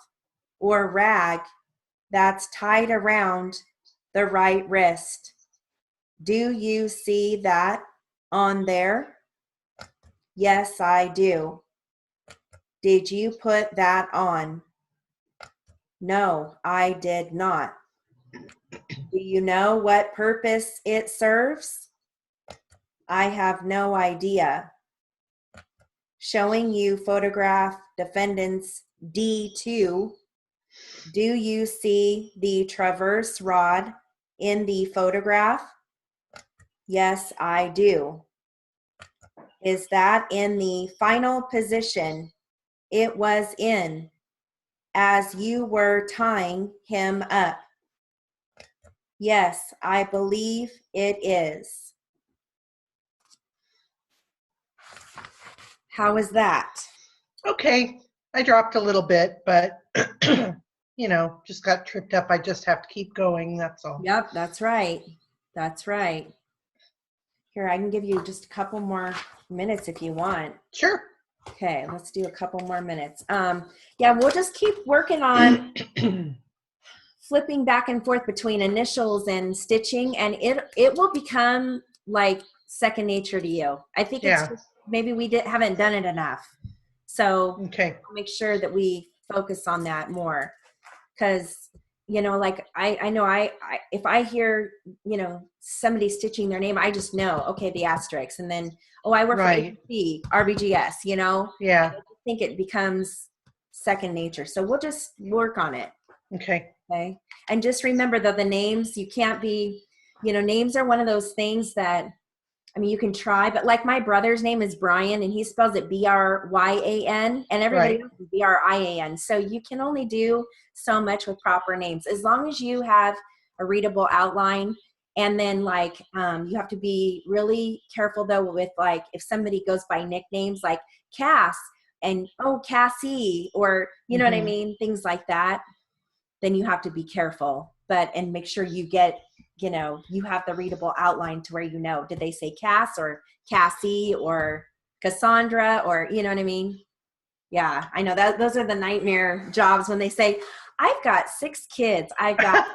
or rag that's tied around the right wrist. Do you see that on there? Yes, I do. Did you put that on? No, I did not. Do you know what purpose it serves? I have no idea. Showing you photograph defendants D2. Do you see the traverse rod in the photograph? Yes, I do. Is that in the final position it was in as you were tying him up? Yes, I believe it is. How is that? Okay. I dropped a little bit, but just got tripped up. I just have to keep going. That's all. Yep, that's right. That's right. Here, I can give you just a couple more minutes if you want. Sure. Okay, let's do a couple more minutes. Yeah, we'll just keep working on flipping back and forth between initials and stitching, and it will become like second nature to you. I think it's just, maybe we haven't done it enough. So okay. I'll make sure that we focus on that more. Because, like I know if I hear, somebody stitching their name, I just know, okay, the asterisk. And then, I work for ABC, RBGS, Yeah. I think it becomes second nature. So we'll just work on it. Okay. Okay. And just remember though, the names, you can't be, names are one of those things that, you can try, but like my brother's name is Brian and he spells it Bryan and everybody else is Brian. So you can only do so much with proper names as long as you have a readable outline. And then you have to be really careful though with if somebody goes by nicknames like Cass and Cassie, or you know what I mean? Things like that. Then you have to be careful, and make sure you get you have the readable outline to where did they say Cass or Cassie or Cassandra, or you know what I mean? Yeah, I know that those are the nightmare jobs when they say, I've got 6 kids. I've got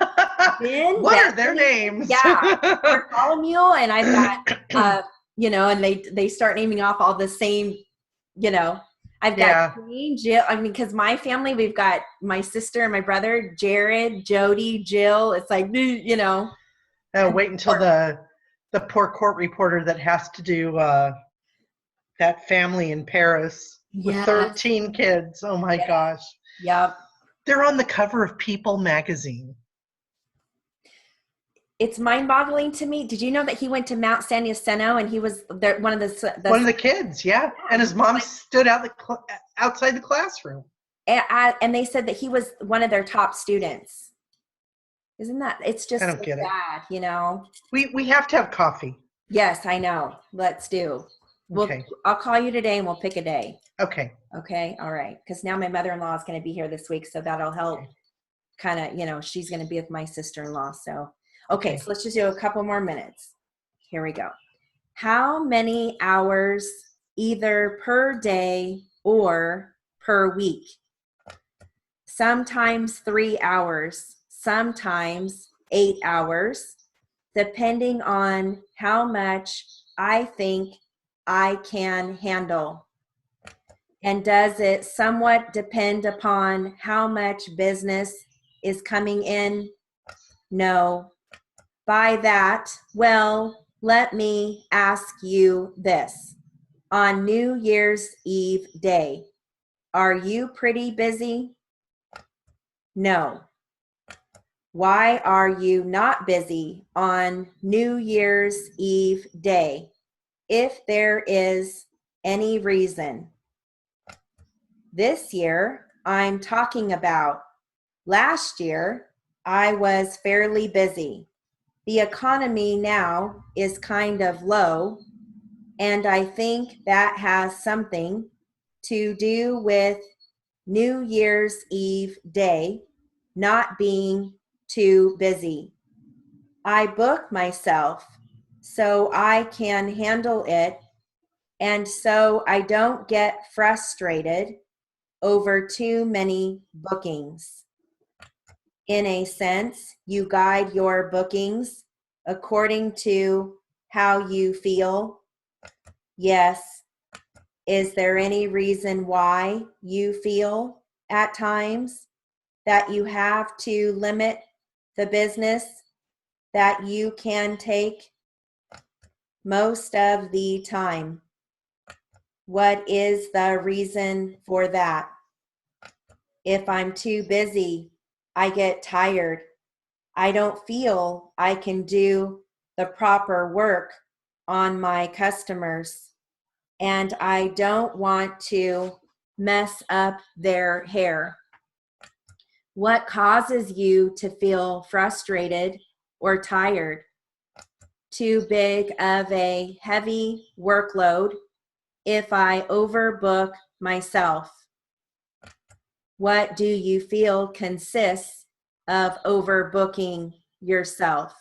Ben, what Bethany, are their names? Yeah, Bartholomew, and I've got, and they start naming off all the same, I've got Jane, Jill. I mean, because my family, we've got my sister and my brother, Jared, Jody, Jill. It's like, wait until the poor court reporter that has to do that family in Paris with 13 kids. Oh my gosh. Yep. They're on the cover of People magazine. It's mind-boggling to me. Did you know that he went to Mount San Jacinto and he was one of the kids? Yeah, and his mom stood outside the classroom. And they said that he was one of their top students. Isn't that? It's just I don't get it. We have to have coffee. Yes, I know. Let's do. Okay. I'll call you today and we'll pick a day. Okay. Okay. All right. Because now my mother-in-law is going to be here this week, so that'll help. Kind of, she's going to be with my sister-in-law. So, okay. So let's just do a couple more minutes. Here we go. How many hours either per day or per week? Sometimes 3 hours, sometimes 8 hours, depending on how much I think I can handle. And does it somewhat depend upon how much business is coming in? No. By that, well, let me ask you this. On New Year's Eve day, are you pretty busy? No. Why are you not busy on New Year's Eve day, if there is any reason? This year, I'm talking about. Last year, I was fairly busy. The economy now is kind of low, and I think that has something to do with New Year's Eve day not being too busy. I book myself so I can handle it, and so I don't get frustrated over too many bookings. In a sense, you guide your bookings according to how you feel. Yes. Is there any reason why you feel at times that you have to limit the business that you can take? Most of the time. What is the reason for that? If I'm too busy, I get tired. I don't feel I can do the proper work on my customers, and I don't want to mess up their hair. What causes you to feel frustrated or tired? Too big of a heavy workload if I overbook myself. What do you feel consists of overbooking yourself?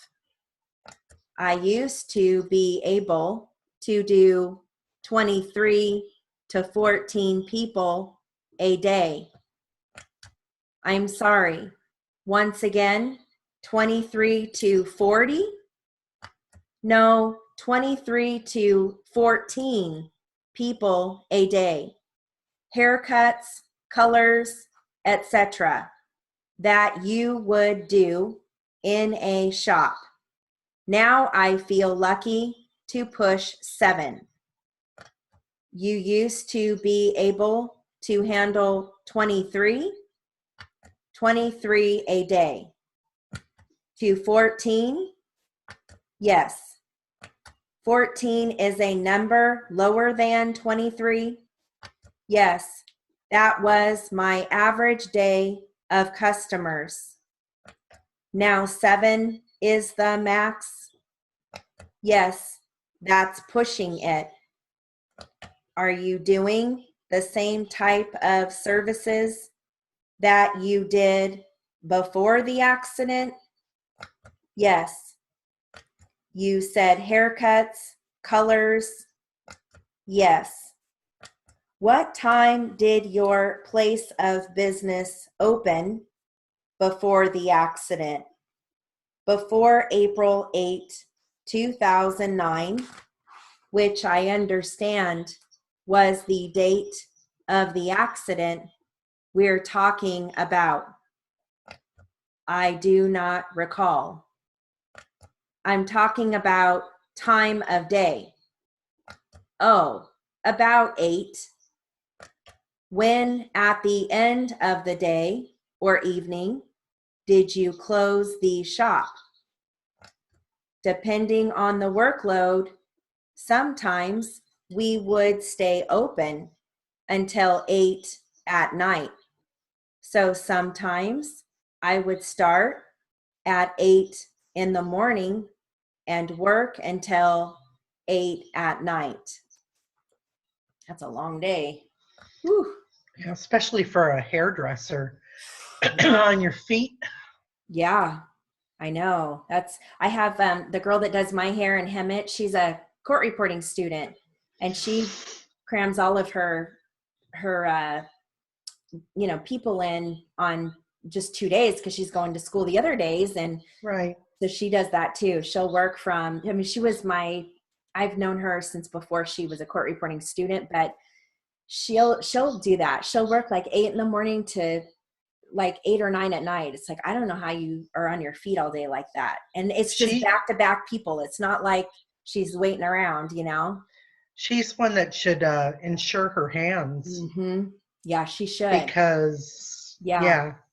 I used to be able to do 23 to 14 people a day. I'm sorry. Once again, 23 to 40? No, 23 to 14 people a day. Haircuts, colors, etc. that you would do in a shop. Now I feel lucky to push 7. You used to be able to handle 23 a day. To 14? Yes. 14 is a number lower than 23? Yes. That was my average day of customers. Now 7 is the max? Yes, that's pushing it. Are you doing the same type of services that you did before the accident? Yes. You said haircuts, colors. Yes. What time did your place of business open before the accident? Before April 8, 2009, which I understand was the date of the accident we're talking about. I do not recall. I'm talking about time of day. Oh, about 8. When at the end of the day or evening did you close the shop? Depending on the workload, sometimes we would stay open until 8 at night. So sometimes I would start at 8 in the morning and work until 8 at night. That's a long day. Whew. Yeah, especially for a hairdresser on your feet. Yeah, I know. I have the girl that does my hair in Hemet. She's a court reporting student, and she crams all of her people in on just 2 days because she's going to school the other days. And Right. so she does that too. She'll work from, I mean, I've known her since before she was a court reporting student, but she'll do that. She'll work like 8 in the morning to like 8 or 9 at night. It's like, I don't know how you are on your feet all day like that. And it's just back to back people. It's not like she's waiting around, She's one that should insure her hands. Mm-hmm. Yeah, she should. Because,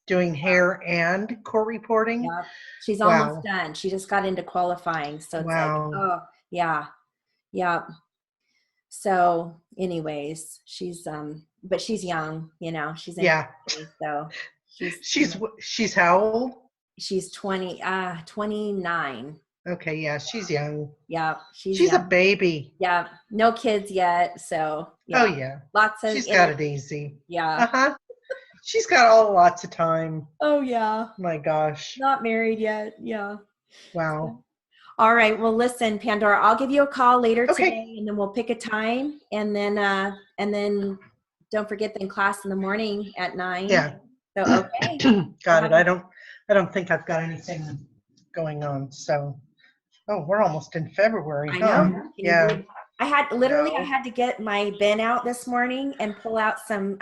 doing hair and court reporting. Yeah. She's almost done. She just got into qualifying. So it's like, oh, yeah. Yeah. So anyways, but she's young, she's in her 20s, so she's how old? She's 29. Okay, yeah, she's young. Yeah, she's young. A baby. Yeah, no kids yet, so yeah. Oh yeah, lots of. She's got it easy. Yeah. She's got lots of time. Oh yeah. My gosh. Not married yet. Yeah. Wow. So, all right. Well, listen, Pandora, I'll give you a call later today, and then we'll pick a time, and then don't forget the class in the morning at 9. Yeah. So okay. Got it. I don't think I've got anything going on. So, we're almost in February. I know. Yeah. I had to get my bin out this morning and pull out some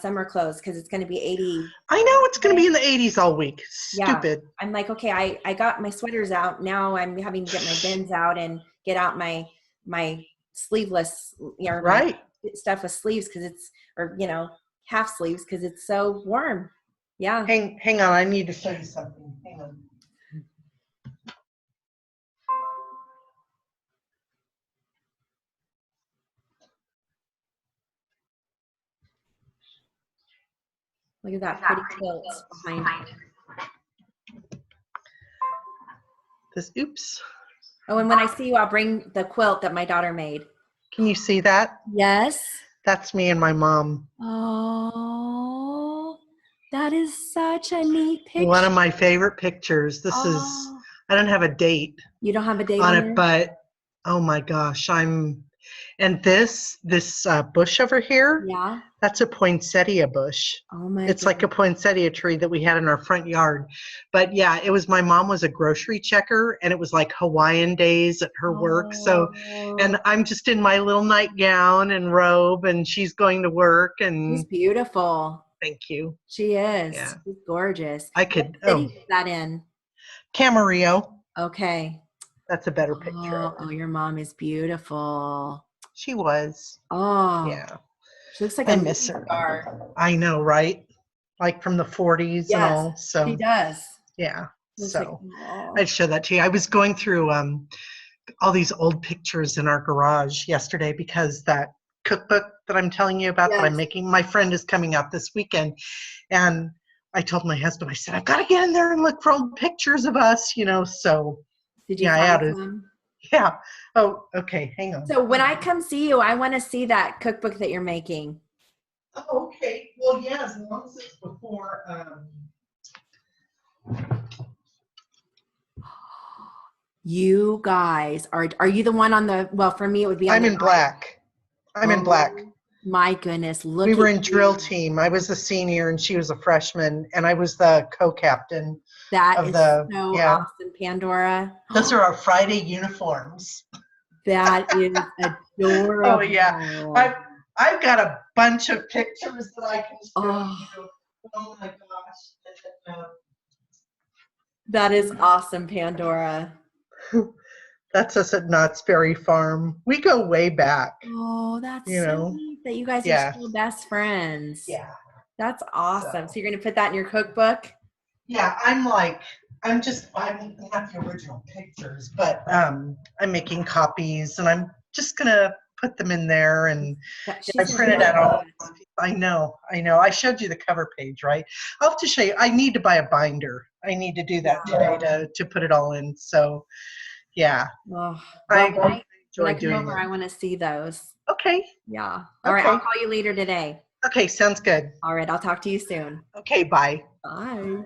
summer clothes because it's going to be 80. I know it's going to be in the 80s all week. Stupid. Yeah. I'm like, okay, I got my sweaters out. Now I'm having to get my bins out and get out my sleeveless, right. stuff with sleeves half sleeves because it's so warm. Yeah. Hang on. I need to show you something. Hang on. Look at that pretty quilt behind. Oops. Oh, and when I see you, I'll bring the quilt that my daughter made. Can you see that? Yes. That's me and my mom. Oh, that is such a neat picture. One of my favorite pictures. This is, I don't have a date. You don't have a date on it, but oh my gosh, and this bush over here, that's a poinsettia bush. Oh my It's like a poinsettia tree that we had in our front yard. But yeah, my mom was a grocery checker, and it was like Hawaiian days at her work. So, and I'm just in my little nightgown and robe, and she's going to work. And she's beautiful. Thank you. She is. Yeah. She's gorgeous. I could. What city is that in? Camarillo. Okay. That's a better picture. Oh, your mom is beautiful. She was. Oh. Yeah. She looks like I miss her. Star. I know, right? Like from the 40s and all. So she does. Yeah. So I'd show that to you. I was going through all these old pictures in our garage yesterday because that cookbook that I'm telling you about that I'm making, my friend is coming out this weekend. And I told my husband, I said, I've got to get in there and look for old pictures of us, so. Did you find some? Yeah. Oh, okay. Hang on. So when I come see you, I want to see that cookbook that you're making. Oh, okay. Well, yeah, as long as it's before. You guys are you the one on the, well, for me, it would be on I'm the in black. I'm in black. Oh my goodness. Look We were at in drill you. team. I was a senior and she was a freshman, and I was the co-captain That of is the, so yeah. awesome, Pandora. Those are our Friday uniforms. That is Oh yeah. adorable. I've got a bunch of pictures that I can show Oh, you. Oh my gosh. that is awesome, Pandora. That's us at Knott's Berry Farm. We go way back, Oh, that's you so know. neat that you guys are Yeah. still best friends. Yeah. That's awesome. So, So you're going to put that in your cookbook? yeah, I'm not the original pictures, but I'm making copies and I'm just gonna put them in there, and I She's going to printed love out all. that. I know. I showed you the cover page, right? I'll have to show you. I need to buy a binder. I need to do that today to put it all in. So yeah, Oh, I well, when I enjoy come doing over, it. I want to see those. Okay. Yeah. All right. I'll Okay. call you later today. Okay. Sounds good. All right. I'll talk to you soon. Okay. Bye. Bye.